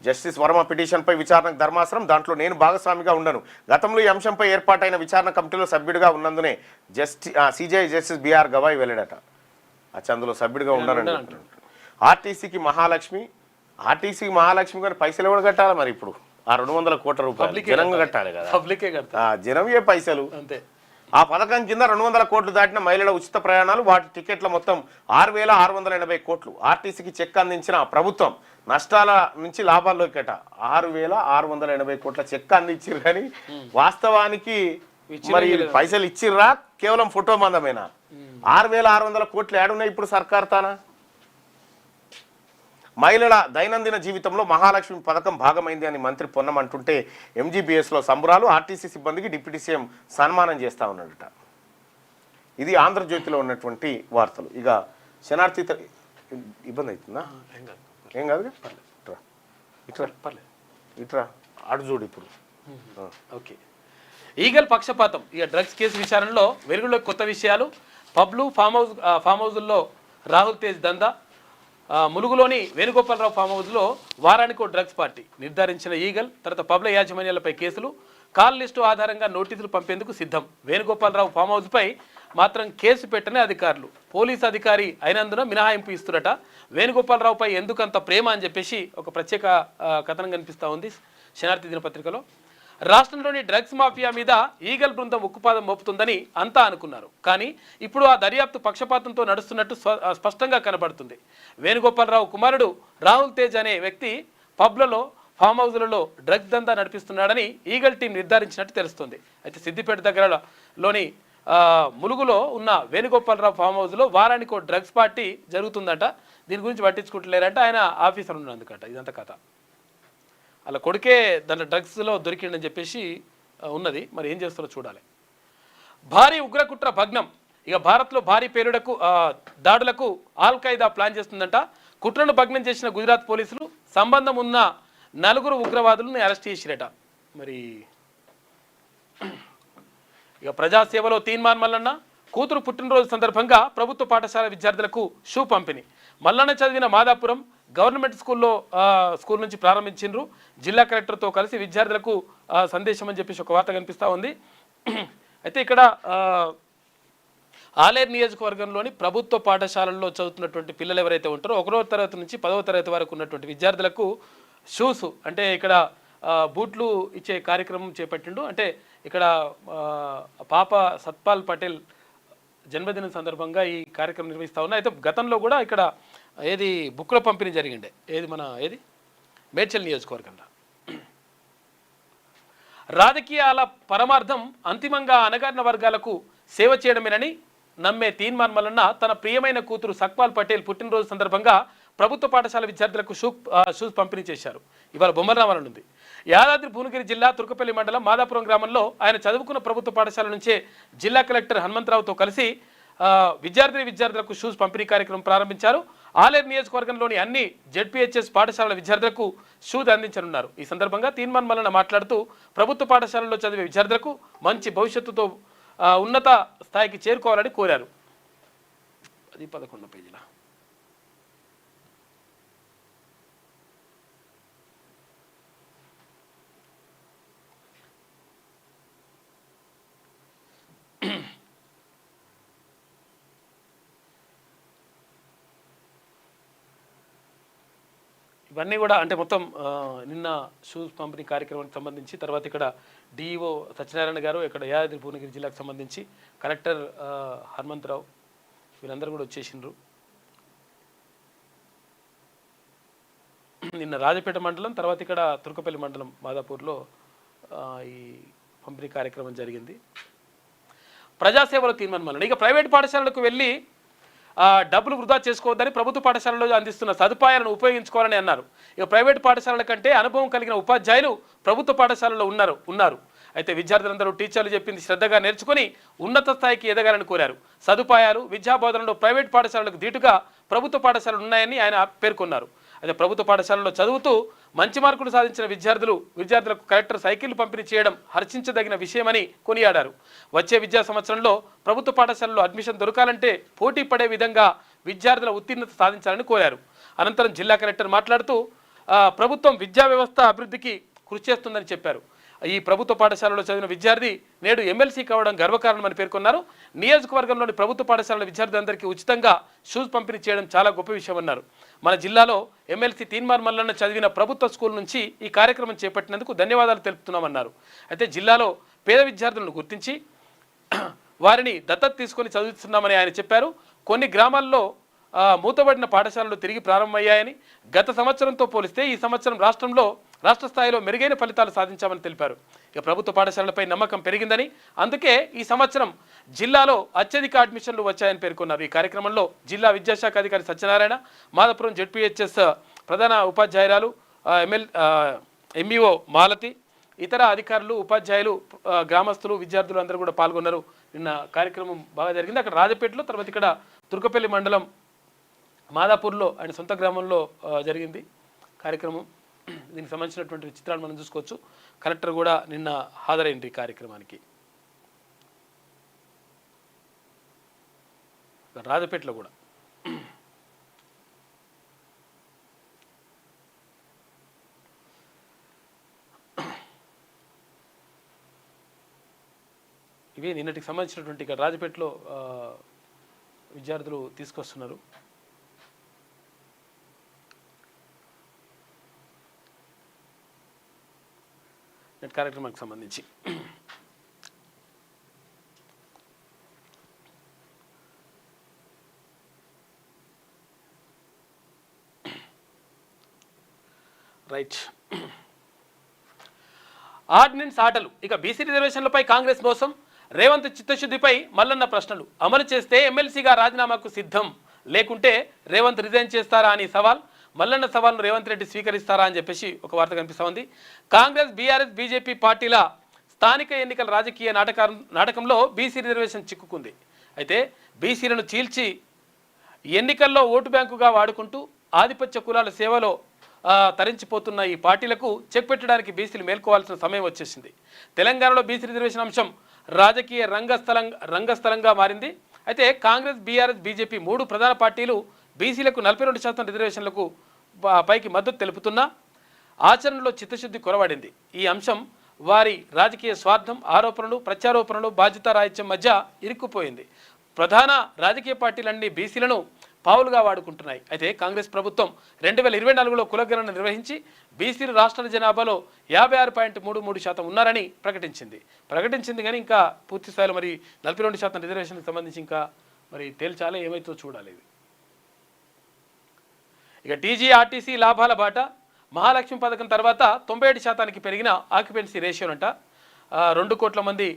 జస్టిస్ వర్మ పిటిషన్పై విచారణకు ధర్మాసనం, దాంట్లో నేను భాగస్వామిగా ఉండను. గతంలో ఈ అంశంపై ఏర్పాటైన విచారణ కమిటీలో సభ్యుడిగా ఉన్నందునే సిజేఐ జస్టిస్ బిఆర్ గవాయ్ వెళ్ళడట. అందులో సభ్యుడిగా ఉండనని. ఆర్టీసీకి మహాలక్ష్మి కానీ పైసలు ఎవరు కట్టాలి మరి? ఇప్పుడు ఆ 200 కోట్ల రూపాయలు జనంగా కట్టాలి కదా, పబ్లికే కట్టాలి. జనం ఏ పైసలు అంతే. ఆ పథకం కింద 200 కోట్లు దాటిన మహిళల ఉచిత ప్రయాణాలు, వాటి టికెట్ల మొత్తం 6680 కోట్లు. ఆర్టీసీకి చెక్ అందించిన ప్రభుత్వం నష్టాల నుంచి లాభాల్లోకి 6680 కోట్ల చెక్ అందించారు. కానీ వాస్తవానికి మరి పైసలు ఇచ్చిర్రా, కేవలం ఫోటో మందమేనా? 6600 కోట్లు ఏడున్నాయి ఇప్పుడు సర్కార్ తానా? మహిళల దైనందిన జీవితంలో మహాలక్ష్మి పథకం భాగమైంది అని మంత్రి పొన్నం అంటుంటే MGBSలో సంబరాలు, ఆర్టీసీ సిబ్బందికి డిప్యూటీ సీఎం సన్మానం చేస్తా ఉన్నాడట. ఇది ఆంధ్రజ్యోతిలో ఉన్నటువంటి వార్తలు. ఇక శనార్థి ఇబ్బంది అవుతుందా? ఏం కాదు, ఇట్రా అడు చూడు ఇప్పుడు. ఓకే. ఈగల్ పక్షపాతం. ఇక డ్రగ్స్ కేసు విచారణలో వెలుగులో కొత్త విషయాలు. పబ్లు ఫామ్ హౌజుల్లో రాహుల్ తేజ్ దందా. ములుగులోని వేణుగోపాలరావు ఫామ్ హౌస్లో వారానికో డ్రగ్స్ పార్టీ నిర్ధారించిన ఈగల్. తర్వాత పబ్ల యాజమాన్యాలపై కేసులు, కాల్ లిస్టు ఆధారంగా నోటీసులు పంపేందుకు సిద్ధం. వేణుగోపాలరావు ఫామ్ హౌస్పై మాత్రం కేసు పెట్టని అధికారులు. పోలీసు అధికారి అయినందున మినహాయింపు ఇస్తున్నట. వేణుగోపాలరావుపై ఎందుకంత ప్రేమ అని చెప్పేసి ఒక ప్రత్యేక కథనం కనిపిస్తూ ఉంది శనార్థి దినపత్రికలో. రాష్ట్రంలోని డ్రగ్స్ మాఫియా మీద ఈగల్ బృందం ఉక్కుపాదం మోపుతుందని అంతా అనుకున్నారు. కానీ ఇప్పుడు ఆ దర్యాప్తు పక్షపాతంతో నడుస్తున్నట్టు స్పష్టంగా కనబడుతుంది. వేణుగోపాలరావు కుమారుడు రాహుల్ తేజ్ అనే వ్యక్తి పబ్లలో, ఫామ్ హౌస్లలో డ్రగ్స్ దందా నడిపిస్తున్నాడని ఈగల్ టీం నిర్ధారించినట్టు తెలుస్తుంది. అయితే సిద్దిపేట దగ్గరలోని ములుగులో ఉన్న వేణుగోపాలరావు ఫామ్ హౌస్లో వారానికో డ్రగ్స్ పార్టీ జరుగుతుందట. దీని గురించి పట్టించుకుంటలేరంట, ఆయన ఆఫీసర్ ఉన్నందుకట. ఇదంతా కథ. అలా కొడుకే దాంట్లో డ్రగ్స్లో దొరికిండని చెప్పేసి ఉన్నది. మరి ఏం చేస్తారో చూడాలి. భారీ ఉగ్రకుట్ర భగ్నం. ఇక భారత్లో భారీ పేలుడకు దాడులకు ఆల్ ఖైదా ప్లాన్ చేస్తుందంట. కుట్రను భగ్నం చేసిన గుజరాత్ పోలీసులు సంబంధం ఉన్న 4 ఉగ్రవాదులను అరెస్ట్ చేసిరట. మరి ఇక ప్రజాసేవలో తీన్మార్ మల్లన్న కూతురు పుట్టినరోజు సందర్భంగా ప్రభుత్వ పాఠశాల విద్యార్థులకు షూ పంపిణీ. మల్లన్న చదివిన మాదాపురం గవర్నమెంట్ స్కూల్ నుంచి ప్రారంభించిండ్రు. జిల్లా కలెక్టర్తో కలిసి విద్యార్థులకు సందేశం అని చెప్పేసి ఒక వార్త కనిపిస్తూ ఉంది. అయితే ఇక్కడ ఆలేరు నియోజకవర్గంలోని ప్రభుత్వ పాఠశాలల్లో చదువుతున్నటువంటి పిల్లలు ఎవరైతే ఉంటారో 1వ తరగతి నుంచి 10వ తరగతి వరకు ఉన్నటువంటి విద్యార్థులకు షూస్ అంటే ఇక్కడ బూట్లు ఇచ్చే కార్యక్రమం చేపట్టిండు. అంటే ఇక్కడ పాప సత్పాల్ పటేల్ జన్మదినం సందర్భంగా ఈ కార్యక్రమం నిర్వహిస్తూ ఉన్నాయి. అయితే గతంలో కూడా ఇక్కడ బుక్కుల పంపిణీ జరిగిండే. మేడ్చల్ నియోజకవర్గంలో. రాజకీయాల పరమార్థం అంతిమంగా అణగారిన వర్గాలకు సేవ చేయడమేనని నమ్మే తీన్మార్ మల్లన్న తన ప్రియమైన కూతురు సక్పాల్ పటేల్ పుట్టినరోజు సందర్భంగా ప్రభుత్వ పాఠశాల విద్యార్థులకు షూస్ పంపిణీ చేశారు. ఇవాళ బొమ్మరామన్ ఉంది. యాదాద్రి భువనగిరి జిల్లా తుర్కపల్లి మండలం మాదాపురం గ్రామంలో ఆయన చదువుకున్న ప్రభుత్వ పాఠశాల నుంచే జిల్లా కలెక్టర్ హనుమంతరావుతో కలిసి విద్యార్థులకు షూస్ పంపిణీ కార్యక్రమం ప్రారంభించారు. ఆలేరు నియోజకవర్గంలోని అన్ని జెడ్పీహెచ్ఎస్ పాఠశాలల విద్యార్థులకు షూస్ అందించనున్నారు. ఈ సందర్భంగా తీన్మార్ మల్లన్న మాట్లాడుతూ ప్రభుత్వ పాఠశాలల్లో చదివే విద్యార్థులకు మంచి భవిష్యత్తుతో ఉన్నత స్థాయికి చేరుకోవాలని కోరారు. అది 11వ పేజీలో. ఇవన్నీ కూడా అంటే మొత్తం నిన్న షూస్ పంపిణీ కార్యక్రమానికి సంబంధించి తర్వాత ఇక్కడ డిఈఓ సత్యనారాయణ గారు, ఇక్కడ యాదాద్రి భువనగిరి జిల్లాకు సంబంధించి కలెక్టర్ హనుమంతరావు వీళ్ళందరూ కూడా వచ్చేసిండ్రు. నిన్న రాజపేట మండలం తర్వాత ఇక్కడ తుర్కపల్లి మండలం మాదాపూర్లో ఈ పంపిణీ కార్యక్రమం జరిగింది. ప్రజాసేవలో తీర్మానం. ఇక ప్రైవేట్ పాఠశాలలకు వెళ్ళి డబ్బులు వృధా చేసుకోవద్దని ప్రభుత్వ పాఠశాలలో అందిస్తున్న సదుపాయాలను ఉపయోగించుకోవాలని అన్నారు. ఇక ప్రైవేటు పాఠశాలల కంటే అనుభవం కలిగిన ఉపాధ్యాయులు ప్రభుత్వ పాఠశాలలో ఉన్నారు. అయితే విద్యార్థులందరూ టీచర్లు చెప్పింది శ్రద్ధగా నేర్చుకుని ఉన్నత స్థాయికి ఎదగాలని కోరారు. సదుపాయాలు విద్యా బోధనలో ప్రైవేట్ పాఠశాలలకు ధీటుగా ప్రభుత్వ పాఠశాలలు ఉన్నాయని ఆయన పేర్కొన్నారు. అయితే ప్రభుత్వ పాఠశాలలో చదువుతూ మంచి మార్కులు సాధించిన విద్యార్థులకు కలెక్టర్ సైకిళ్లు పంపిణీ చేయడం హర్షించదగిన విషయమని కొనియాడారు. వచ్చే విద్యా సంవత్సరంలో ప్రభుత్వ పాఠశాలలో అడ్మిషన్ దొరకాలంటే పోటీ పడే విధంగా విద్యార్థుల ఉత్తీర్ణత సాధించాలని కోరారు. అనంతరం జిల్లా కలెక్టర్ మాట్లాడుతూ ప్రభుత్వం విద్యా వ్యవస్థ అభివృద్ధికి కృషి చేస్తుందని చెప్పారు. ఈ ప్రభుత్వ పాఠశాలలో చదివిన విద్యార్థి నేడు ఎమ్మెల్సీ కావడం గర్వకారణమని పేర్కొన్నారు. నియోజకవర్గంలోని ప్రభుత్వ పాఠశాలల విద్యార్థులందరికీ ఉచితంగా షూస్ పంపిణీ చేయడం చాలా గొప్ప విషయమన్నారు. మన జిల్లాలో ఎమ్మెల్సీ తీన్మార్ మల్లన్న చదివిన ప్రభుత్వ స్కూల్ నుంచి ఈ కార్యక్రమం చేపట్టినందుకు ధన్యవాదాలు తెలుపుతున్నామన్నారు. అయితే జిల్లాలో పేద విద్యార్థులను గుర్తించి వారిని దత్తత తీసుకొని చదువుతున్నామని ఆయన చెప్పారు. కొన్ని గ్రామాల్లో మూతబడిన పాఠశాలలు తిరిగి ప్రారంభమయ్యాయని, గత సంవత్సరంతో పోలిస్తే ఈ సంవత్సరం రాష్ట్ర స్థాయిలో మెరుగైన ఫలితాలు సాధించామని తెలిపారు. ఇక ప్రభుత్వ పాఠశాలలపై నమ్మకం పెరిగిందని, అందుకే ఈ సంవత్సరం జిల్లాలో అత్యధిక అడ్మిషన్లు వచ్చాయని పేర్కొన్నారు. ఈ కార్యక్రమంలో జిల్లా విద్యాశాఖ అధికారి సత్యనారాయణ, మాదాపురం జెడ్పీహెచ్ఎస్ ప్రధాన ఉపాధ్యాయురాలు ఎంఈఓ మాలతి, ఇతర అధికారులు, ఉపాధ్యాయులు, గ్రామస్తులు, విద్యార్థులు అందరూ కూడా పాల్గొన్నారు. నిన్న కార్యక్రమం బాగా జరిగింది. అక్కడ రాజపేటలో, తర్వాత ఇక్కడ తుర్కపల్లి మండలం మాదాపూర్లో ఆయన సొంత గ్రామంలో జరిగింది కార్యక్రమం. దీనికి సంబంధించినటువంటి చిత్రాలు మనం చూసుకోవచ్చు. కలెక్టర్ కూడా నిన్న హాజరైంది ఈ కార్యక్రమానికి. రాజపేటలో కూడా ఇవి నిన్నటికి సంబంధించినటువంటి ఇక్కడ రాజపేటలో విద్యార్థులు తీసుకొస్తున్నారు. కార్యక్రమానికి సంబంధించి రైట్. ఆర్డినెన్స్ ఆటలు. ఇక బీసీ రిజర్వేషన్లపై కాంగ్రెస్ మోసం, రేవంత్ చిత్తశుద్ధిపై మల్లన్న ప్రశ్నలు. అమలు చేస్తే ఎమ్మెల్సీగా రాజీనామాకు సిద్ధం, లేకుంటే రేవంత్ రిజైన్ చేస్తారా అని సవాల్. మల్లన్న సవాల్ను రేవంత్ రెడ్డి స్వీకరిస్తారా అని చెప్పేసి ఒక వార్త కనిపిస్తూ ఉంది. కాంగ్రెస్, బీఆర్ఎస్, బీజేపీ పార్టీల స్థానిక ఎన్నికల రాజకీయ నాటకంలో బీసీ రిజర్వేషన్ చిక్కుకుంది. అయితే బీసీలను చీల్చి ఎన్నికల్లో ఓటు బ్యాంకుగా వాడుకుంటూ ఆధిపత్య కులాల సేవలో తరించిపోతున్న ఈ పార్టీలకు చెక్ పెట్టడానికి బీసీలు మేల్కోవాల్సిన సమయం వచ్చేసింది. తెలంగాణలో బీసీ రిజర్వేషన్ అంశం రాజకీయ రంగస్థలంగా మారింది. అయితే కాంగ్రెస్, బీఆర్ఎస్, బీజేపీ మూడు ప్రధాన పార్టీలు బీసీలకు 42% రిజర్వేషన్లకు పైకి మద్దతు తెలుపుతున్నా ఆచరణలో చిత్తశుద్ధి కొరవడింది. ఈ అంశం వారి రాజకీయ స్వార్థం, ఆరోపణలు, ప్రత్యారోపణలు, బాధ్యతారాహిత్యం మధ్య ఇరుక్కుపోయింది. ప్రధాన రాజకీయ పార్టీలన్నీ బీసీలను పావులుగా వాడుకుంటున్నాయి. అయితే కాంగ్రెస్ ప్రభుత్వం 2024లో కులగణన నిర్వహించి బీసీలు రాష్ట్ర జనాభాలో 56.33% ఉన్నారని ప్రకటించింది కానీ ఇంకా పూర్తి స్థాయిలో మరి 42% రిజర్వేషన్కి సంబంధించి ఇంకా మరి తేల్చాలే, ఏమైతే చూడాలి. ఇక టీజీ, ఆర్టీసీ లాభాల బాట. మహాలక్ష్మి పథకం తర్వాత 97% పెరిగిన ఆక్యుపెన్సీ రేషియోనంట. 2 కోట్ల మంది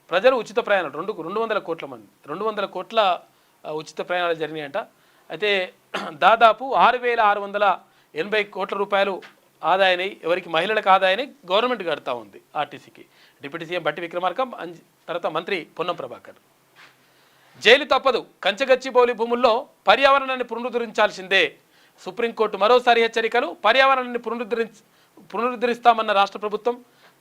ప్రజలు ఉచిత ప్రయాణాలు, 200 కోట్ల ఉచిత ప్రయాణాలు జరిగినాయంట. అయితే దాదాపు 6,680 కోట్ల రూపాయలు ఆదాయాన్ని, ఎవరికి మహిళలకు ఆదాయాన్ని గవర్నమెంట్ కడతా ఉంది ఆర్టీసీకి. డిప్యూటీ సీఎం బట్టి విక్రమార్క, తర్వాత మంత్రి పొన్నం ప్రభాకర్. జైలు తప్పదు, కంచగచ్చిబౌలి భూముల్లో పర్యావరణాన్ని పునరుద్ధరించాల్సిందే. సుప్రీంకోర్టు మరోసారి హెచ్చరికలు. పర్యావరణాన్ని పునరుద్ధరిస్తామన్న రాష్ట్ర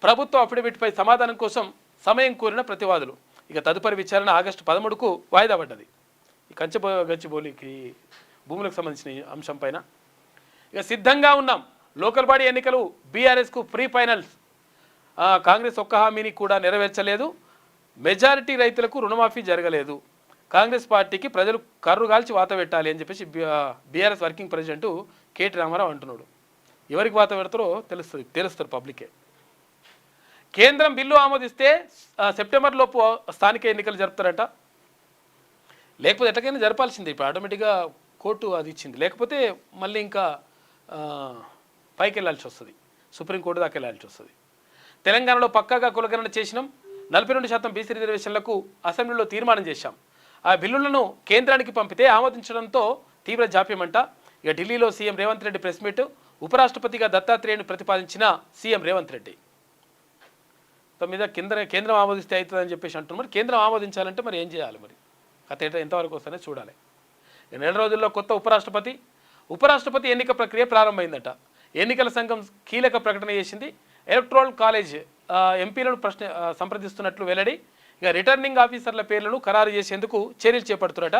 ప్రభుత్వ అఫిడవిట్పై సమాధానం కోసం సమయం కోరిన ప్రతివాదులు. ఇక తదుపరి విచారణ ఆగస్టు 13కు వాయిదా పడ్డది. ఈ గచ్చిబౌలికి భూములకు సంబంధించిన అంశం పైన ఇక సిద్ధంగా ఉన్నాం. లోకల్ బాడీ ఎన్నికలు, బీఆర్ఎస్కు ప్రీ ఫైనల్స్. కాంగ్రెస్ ఒక్క హామీని కూడా నెరవేర్చలేదు. మెజారిటీ రైతులకు రుణమాఫీ జరగలేదు. కాంగ్రెస్ పార్టీకి ప్రజలు కర్రు కాల్చి వాత పెట్టాలి అని చెప్పేసి బీఆర్ఎస్ వర్కింగ్ ప్రెసిడెంట్ కేటీ రామారావు అంటున్నాడు. ఎవరికి వాత పెడతారో తెలుస్తారు పబ్లికే. కేంద్రం బిల్లు ఆమోదిస్తే సెప్టెంబర్ లోపు స్థానిక ఎన్నికలు జరుపుతారట. లేకపోతే ఎట్లకైనా జరపాల్సిందే. ఇప్పుడు ఆటోమేటిక్గా కోర్టు అది ఇచ్చింది. లేకపోతే మళ్ళీ ఇంకా పైకి వెళ్ళాల్సి వస్తుంది, సుప్రీంకోర్టు దాకా వెళ్ళాల్సి వస్తుంది. తెలంగాణలో పక్కాగా కులగణన చేసినాం. 42% బీసీ రిజర్వేషన్లకు అసెంబ్లీలో తీర్మానం చేశాం. ఆ బిల్లులను కేంద్రానికి పంపితే ఆమోదించడంతో తీవ్ర జాప్యమంట. ఇక ఢిల్లీలో CM Revanth Reddy press meet, ఉపరాష్ట్రపతిగా దత్తాత్రేయను ప్రతిపాదించిన సీఎం రేవంత్ రెడ్డి. మీద కేంద్రం ఆమోదిస్తే అవుతుందని చెప్పేసి అంటున్నారు. మరి కేంద్రం ఆమోదించాలంటే మరి ఏం చేయాలి? మరి కథ ఎంతవరకు వస్తుందో చూడాలి. నెల రోజుల్లో కొత్త ఉపరాష్ట్రపతి ఎన్నిక ప్రక్రియ ప్రారంభమైందట. ఎన్నికల సంఘం కీలక ప్రకటన చేసింది. ఎలక్టోరల్ కాలేజ్ ఎంపీలను సంప్రదిస్తున్నట్లు వెల్లడి. ఇక రిటర్నింగ్ ఆఫీసర్ల పేర్లను ఖరారు చేసేందుకు చర్యలు చేపడుతున్నట.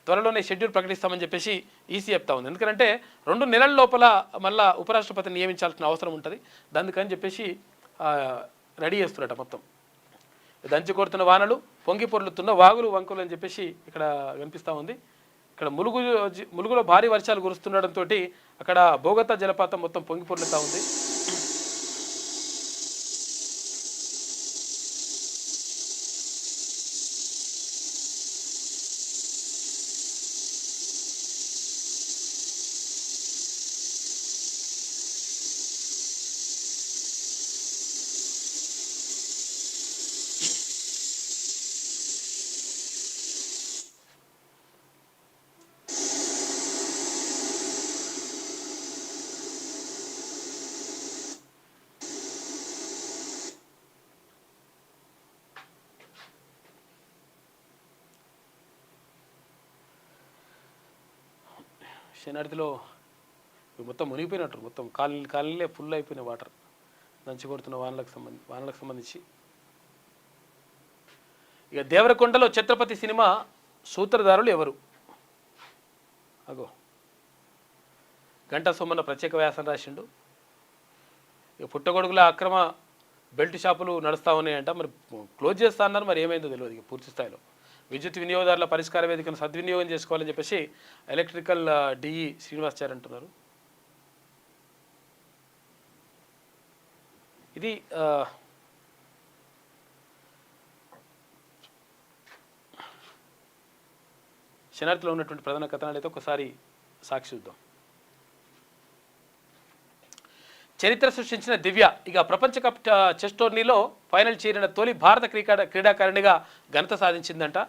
త్వరలోనే షెడ్యూల్ ప్రకటిస్తామని చెప్పేసి ఈసీ చెప్తా ఉంది. ఎందుకంటే 2 నెలల లోపల మళ్ళా ఉపరాష్ట్రపతిని నియమించాల్సిన అవసరం ఉంటుంది. దానికని చెప్పేసి రెడీ చేస్తున్నట. మొత్తం దంచి కొడుతున్న వానలు, పొంగి పొర్లుతున్న వాగులు వంకులు అని చెప్పేసి ఇక్కడ కనిపిస్తూ ఉంది. ఇక్కడ ములుగులో భారీ వర్షాలు కురుస్తుండడంతో అక్కడ బోగతా జలపాతం మొత్తం పొంగి పొర్లుతూ ఉంది. శనార్థిలో మొత్తం మునిగిపోయినట్టు, మొత్తం కాలనీలే ఫుల్ అయిపోయిన వాటర్. దంచి కొడుతున్న వానలకు సంబంధించి ఇక దేవరకొండలో ఛత్రపతి సినిమా సూత్రధారులు ఎవరు? అగో గంటా సోమన్న ప్రత్యేక వ్యాసం రాసిండు. ఇక పుట్టగొడుగుల అక్రమ బెల్ట్ షాపులు నడుస్తూ ఉన్నాయంట. మరి క్లోజ్ చేస్తా అన్నారు. మరి ఏమైందో తెలియదు. ఇక పూర్తి స్థాయిలో విద్యుత్ వినియోగదారుల పరిష్కార వేదికను సద్వినియోగం చేసుకోవాలని చెప్పేసి ఎలక్ట్రికల్ డిఈ శ్రీనివాసాచారి అంటున్నారు. ఇది శనార్థిలో ఉన్నటువంటి ప్రధాన కథనాలు అయితే ఒకసారి సాక్షి చూద్దాం. చరిత్ర సృష్టించిన దివ్య ఇక ప్రపంచ కప్ చెస్ టోర్నీలో ఫైనల్ చేరిన తొలి భారత క్రీడాకారిణిగా ఘనత సాధించిందంట.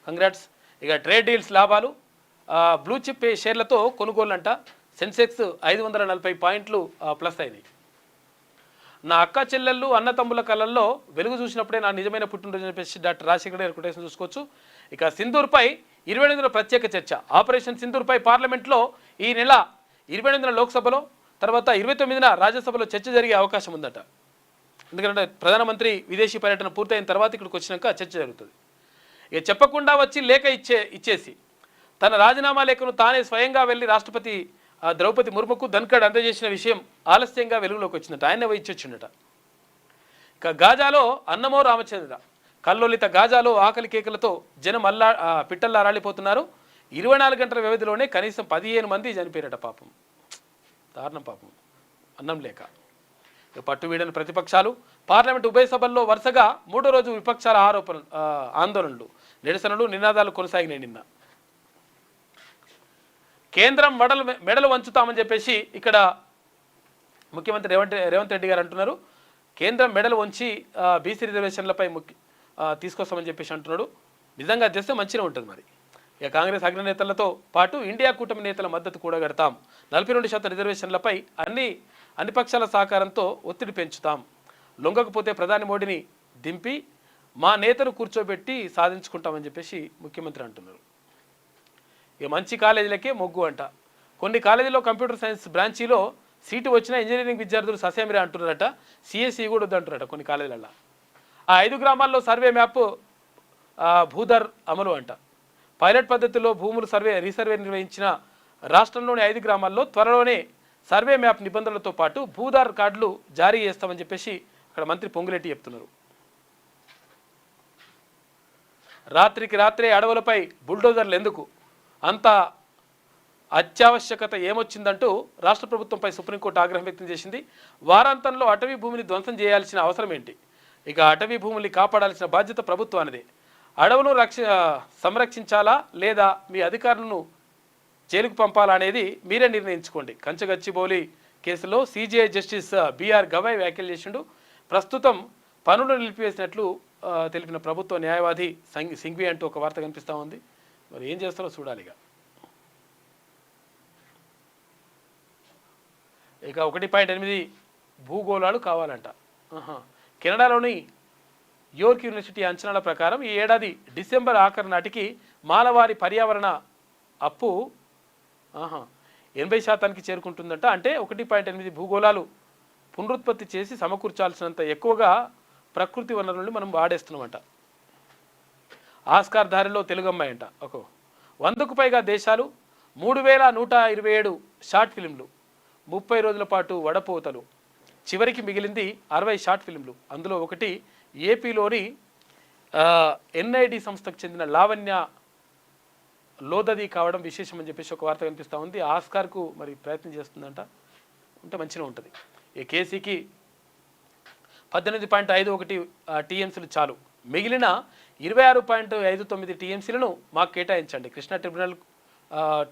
కంగ్రాట్స్. ఇక ట్రేడ్ డీల్స్ లాభాలు, బ్లూ చిప్ షేర్లతో కొనుగోళ్ళంట. సెన్సెక్స్ 540 పాయింట్లు ప్లస్ అయినాయి. నా అక్క చెల్లెళ్ళు అన్న తమ్ముల కళల్లో వెలుగు చూసినప్పుడే నా నిజమైన పుట్టినరోజు చెప్పేసి డాక్టర్ రాజశేఖర్ గారి కొటేషన్ చూసుకోవచ్చు. ఇక సింధూర్పై 28న ప్రత్యేక చర్చ. ఆపరేషన్ సింధూర్పై పార్లమెంట్లో ఈ నెల 28న లోక్సభలో, తర్వాత 29న రాజ్యసభలో చర్చ జరిగే అవకాశం ఉందట. ఎందుకంటే ప్రధానమంత్రి విదేశీ పర్యటన పూర్తయిన తర్వాత ఇక్కడికి వచ్చినాక చర్చ జరుగుతుంది. ఇక చెప్పకుండా వచ్చి లేఖ ఇచ్చేసి తన రాజీనామా లేఖను తానే స్వయంగా వెళ్ళి రాష్ట్రపతి ద్రౌపది ముర్ముకు ధన్కడ్ అందజేసిన విషయం ఆలస్యంగా వెలుగులోకి వచ్చిందట. ఆయనే ఇచ్చొచ్చిండట. ఇక గాజాలో అన్నమో రామచంద్ర కల్లోలిత గాజాలో ఆకలి కేకలతో జనం పిట్టల్లా రాలిపోతున్నారు. 24 గంటల వ్యవధిలోనే కనీసం 15 మంది చనిపోయారట. పాపం, దారుణం పాపం, అన్నం లేక. పట్టువీడని ప్రతిపక్షాలు పార్లమెంట్ ఉభయ సభల్లో వరుసగా 3వ రోజు విపక్షాల ఆందోళనలు, నిరసనలు, నినాదాలు కొనసాగినాయి. నిన్న కేంద్రం మెడలు వంచుతామని చెప్పేసి ఇక్కడ ముఖ్యమంత్రి రేవంత్ రెడ్డి గారు అంటున్నారు. కేంద్రం మెడలు వంచి బీసీ రిజర్వేషన్లపై తీసుకొస్తామని చెప్పేసి అంటున్నాడు. నిజంగా చేస్తే మంచిగా ఉంటుంది. మరి ఇక కాంగ్రెస్ అగ్రనేతలతో పాటు ఇండియా కూటమి నేతల మద్దతు కూడగడతాం. 42% రిజర్వేషన్లపై అన్ని పక్షాల సహకారంతో ఒత్తిడి పెంచుతాం. లొంగకపోతే ప్రధాని మోడీని దింపి మా నేతను కూర్చోబెట్టి సాధించుకుంటామని చెప్పేసి ముఖ్యమంత్రి అంటున్నారు. ఇక మంచి కాలేజీలకే మొగ్గు అంట. కొన్ని కాలేజీలో కంప్యూటర్ సైన్స్ బ్రాంచీలో సీటు వచ్చిన ఇంజనీరింగ్ విద్యార్థులు ససేమిరా అంటున్నారట. సిఎస్ఈ కూడా వద్దంటున్నారట కొన్ని కాలేజీలలో. ఆ 5 గ్రామాల్లో సర్వే మ్యాప్ భూధర్ అమలు అంట. పైలట్ పద్ధతిలో భూములు రీసర్వే నిర్వహించిన రాష్ట్రంలోని 5 గ్రామాల్లో త్వరలోనే సర్వే మ్యాప్ నిబంధనలతో పాటు భూధార్ కార్డులు జారీ చేస్తామని చెప్పేసి అక్కడ మంత్రి పొంగులేటి చెప్తున్నారు. రాత్రికి రాత్రే అడవులపై బుల్డోజర్లు ఎందుకు, అంత అత్యావశ్యకత ఏమొచ్చిందంటూ రాష్ట్ర ప్రభుత్వంపై సుప్రీంకోర్టు ఆగ్రహం వ్యక్తం చేసింది. వారాంతంలో అటవీ భూమిని ధ్వంసం చేయాల్సిన అవసరం ఏంటి? ఇక అటవీ భూముల్ని కాపాడాల్సిన బాధ్యత ప్రభుత్వానిదే. అడవులను సంరక్షించాలా లేదా మీ అధికారులను జైలుకు పంపాలా అనేది మీరే నిర్ణయించుకోండి. కంచగచ్చిబౌలి కేసులో సిజేఐ జస్టిస్ బిఆర్ గవాయ్ వ్యాఖ్యలు చేసిండు. ప్రస్తుతం పనులు నిలిపివేసినట్లు తెలిపిన ప్రభుత్వ న్యాయవాది సింఘ్వి అంటూ ఒక వార్త కనిపిస్తూ ఉంది. మరి ఏం చేస్తారో చూడాలి. ఇక 1.8 భూగోళాలు కావాలంట. కెనడాలోని యోర్క్ యూనివర్సిటీ అంచనాల ప్రకారం ఈ ఏడాది డిసెంబర్ ఆఖరు నాటికి మానవాళి పర్యావరణ అప్పు 80% చేరుకుంటుందంట. అంటే 1.8 భూగోళాలు పునరుత్పత్తి చేసి సమకూర్చాల్సినంత ఎక్కువగా ప్రకృతి వనరులను మనం వాడేస్తున్నామంట. ఆస్కార్ దారిలో తెలుగమ్మాయి అంట. 100కు పైగా దేశాలు, 3127 షార్ట్ ఫిల్మ్లు, 30 రోజుల పాటు వడపోతలు, చివరికి మిగిలింది 60 షార్ట్ ఫిల్మ్లు. అందులో ఒకటి ఏపీలోని ఎన్ఐడి సంస్థకు చెందిన లావణ్య లోదది కావడం విశేషం అని చెప్పేసి ఒక వార్త కనిపిస్తూ ఉంది. ఆస్కార్కు మరి ప్రయత్నం చేస్తుందంట. ఉంటే మంచిగా ఉంటుంది. ఈ కేసీకి 18.51 టీఎంసీలు చాలు, మిగిలిన 26.59 టీఎంసీలను మాకు కేటాయించండి. కృష్ణా ట్రిబ్యునల్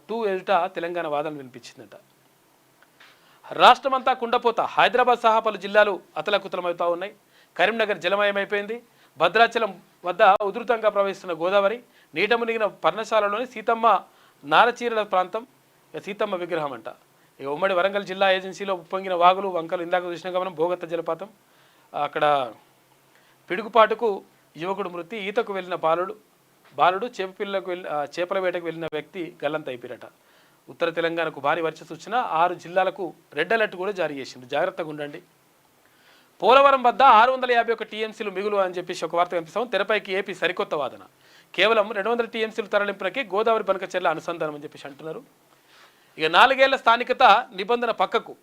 2 ఎదుట తెలంగాణ వాదనలు వినిపించిందట. రాష్ట్రమంతా కుండపోత, హైదరాబాద్ సహా పలు జిల్లాలు అతలకుతలమవుతూ ఉన్నాయి. కరీంనగర్ జలమయమైపోయింది. భద్రాచలం వద్ద ఉధృతంగా ప్రవహిస్తున్న గోదావరి, నీట మునిగిన పర్ణశాలలోని సీతమ్మ నారచీరల ప్రాంతం సీతమ్మ విగ్రహం అంట. ఇక ఉమ్మడి వరంగల్ జిల్లా ఏజెన్సీలో ఉప్పొంగిన వాగులు వంకలు ఇందాక చూసిన గమనం. భోగత్త జలపాతం, అక్కడ పిడుగుపాటుకు యువకుడు మృతి. ఈతకు వెళ్ళిన బాలుడు చేపల వేటకు వెళ్ళిన వ్యక్తి గల్లంత అయిపోయారట. ఉత్తర తెలంగాణకు భారీ వర్ష సూచన, 6 జిల్లాలకు రెడ్ అలర్ట్ కూడా జారీ చేసింది. జాగ్రత్తగా ఉండండి. పోలవరం వద్ద 651 టీఎంసీలు మిగులు అని చెప్పేసి ఒక వార్త కనిపిస్తాం. తెరపైకి ఏపీ సరికొత్త వాదన. కేవలం 200 టీఎంసీలు తరలింపులకి గోదావరి బనకచెర్ల అనుసంధానం అని చెప్పేసి అంటున్నారు. ఇక 4 ఏళ్ల స్థానికత నిబంధన పక్కకు,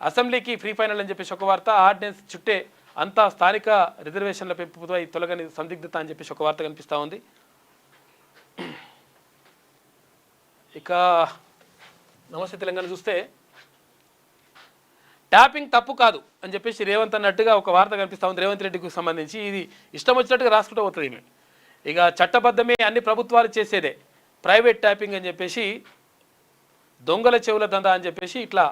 అసెంబ్లీకి ఫ్రీ ఫైనల్ అని చెప్పేసి ఒక వార్త. ఆర్డినెన్స్ చుట్టే అంతా స్థానిక రిజర్వేషన్ల పెంపుపై తొలగని సందిగ్ధత అని చెప్పేసి ఒక వార్త కనిపిస్తూ ఉంది. ఇక నమస్తే తెలంగాణ చూస్తే ట్యాపింగ్ తప్పు కాదు అని చెప్పేసి రేవంత్ అన్నట్టుగా ఒక వార్త కనిపిస్తూ ఉంది. రేవంత్ రెడ్డికి సంబంధించి ఇది ఇష్టం వచ్చినట్టుగా రాసుకుంటూ పోతుంది ఈమె. ఇక చట్టబద్ధమే, అన్ని ప్రభుత్వాలు చేసేదే, ప్రైవేట్ ట్యాపింగ్ అని చెప్పేసి దొంగల చెవుల దందా అని చెప్పేసి ఇట్లా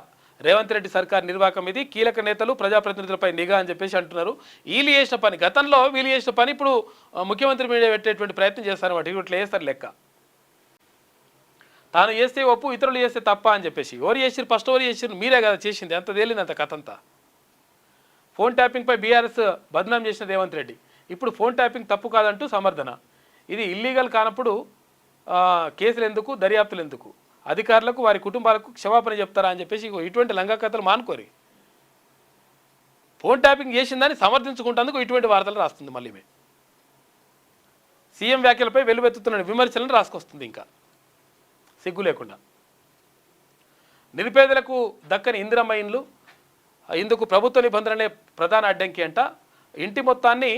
రేవంత్ రెడ్డి సర్కార్ నిర్వాహకం ఇది. కీలక నేతలు ప్రజాప్రతినిధులపై నిఘా అని చెప్పేసి అంటున్నారు. వీళ్ళు చేసిన పని, గతంలో వీళ్ళు చేసిన పని ఇప్పుడు ముఖ్యమంత్రి మీద పెట్టేటువంటి ప్రయత్నం చేస్తారన్నమాట. ఇట్లా చేస్తారు లెక్క. తాను చేస్తే ఒప్పు, ఇతరులు చేస్తే తప్ప అని చెప్పేసి. ఎవరు చేసిరు? ఫస్ట్ ఎవరు చేసిరు? మీరే కదా చేసింది. అంత తేలిందంత కథ అంతా. ఫోన్ ట్యాపింగ్పై బీఆర్ఎస్ బద్నాం చేసిన రేవంత్ రెడ్డి ఇప్పుడు ఫోన్ ట్యాపింగ్ తప్పు కాదంటూ సమర్థన. ఇది ఇల్లీగల్ కానప్పుడు కేసులు ఎందుకు, దర్యాప్తులు ఎందుకు, అధికారులకు వారి కుటుంబాలకు క్షమాపణ చెప్తారా అని చెప్పేసి ఇటువంటి లంగా కథలు మానుకోరి. ఫోన్ ట్యాపింగ్ చేసిందని సమర్థించుకుంటేందుకు ఇటువంటి వార్తలు రాస్తుంది. మళ్ళీ సీఎం వ్యాఖ్యలపై వెలువెత్తుతున్న విమర్శలను రాసుకొస్తుంది. ఇంకా సిగ్గు లేకుండా. నిరుపేదలకు దక్కని ఇందిరమ్మ ఇండ్లు, ఇందుకు ప్రభుత్వ నిబంధనలే ప్రధాన అడ్డంకి అంట. ఇంటి మొత్తాన్ని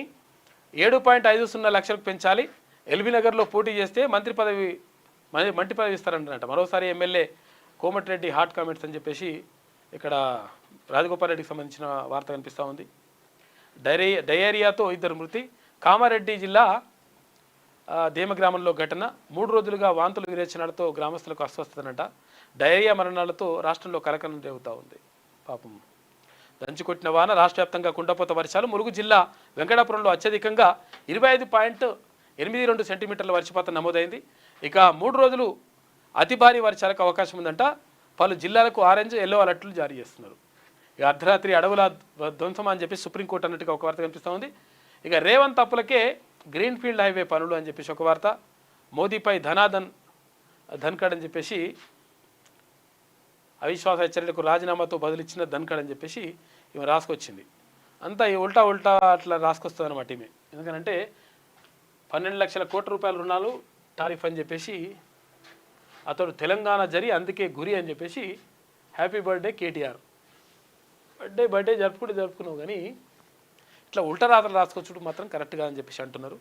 7.50 లక్షలకు పెంచాలి. ఎల్బీ నగర్లో పోటీ చేస్తే మంత్రి పదవి ఇస్తారంట. మరోసారి ఎమ్మెల్యే కోమటిరెడ్డి హాట్ కామెంట్స్ అని చెప్పేసి ఇక్కడ రాజగోపాల్ రెడ్డికి సంబంధించిన వార్త కనిపిస్తూ ఉంది. డయేరియాతో 2 మృతి. కామారెడ్డి జిల్లా దేమ గ్రామంలో ఘటన. 3 రోజులుగా వాంతులు విరేచనాలతో గ్రామస్తులకు అస్వస్థతనంట. డయేరియా మరణాలతో రాష్ట్రంలో కలకలం రేగుతూ ఉంది. పాపం దంచుకొట్టిన వాన, రాష్ట్ర వ్యాప్తంగా కుండపోత వర్షాలు. ములుగు జిల్లా వెంకటాపురంలో అత్యధికంగా 25.82 సెంటీమీటర్ల వర్షపాతం నమోదైంది. ఇక 3 రోజులు అతి భారీ వర్షాలకు అవకాశం ఉందంట. పలు జిల్లాలకు ఆరెంజ్, ఎల్లో అలర్ట్లు జారీ చేస్తున్నారు. ఇక అర్ధరాత్రి అడవుల ధ్వంసం అని చెప్పి సుప్రీంకోర్టు అన్నట్టుగా ఒక వార్త కనిపిస్తూ ఉంది. ఇక రేవంత్ అప్పులకే గ్రీన్ఫీల్డ్ హైవే పనులు అని చెప్పేసి ఒక వార్త. మోదీపై ధన్కడ్ అని చెప్పేసి అవిశ్వాస హెచ్చరికలకు రాజీనామాతో బదులిచ్చిన ధన్కడ్ అని చెప్పేసి ఈమె రాసుకొచ్చింది. అంతా ఈ ఉల్టా అట్లా రాసుకొస్తుంది అనమాట ఈమె. ఎందుకంటే 12 లక్షల కోట్ల రూపాయల రుణాలు టారిఫ్ అని చెప్పేసి అతడు తెలంగాణ అందుకే గురి అని చెప్పేసి హ్యాపీ బర్త్డే కేటీఆర్. బర్త్డే జరుపుకున్నావు కానీ ఇట్లా ఉల్టా రాతలు రాసుకొచ్చుడు మాత్రం కరెక్ట్గా అని చెప్పేసి అంటున్నారు.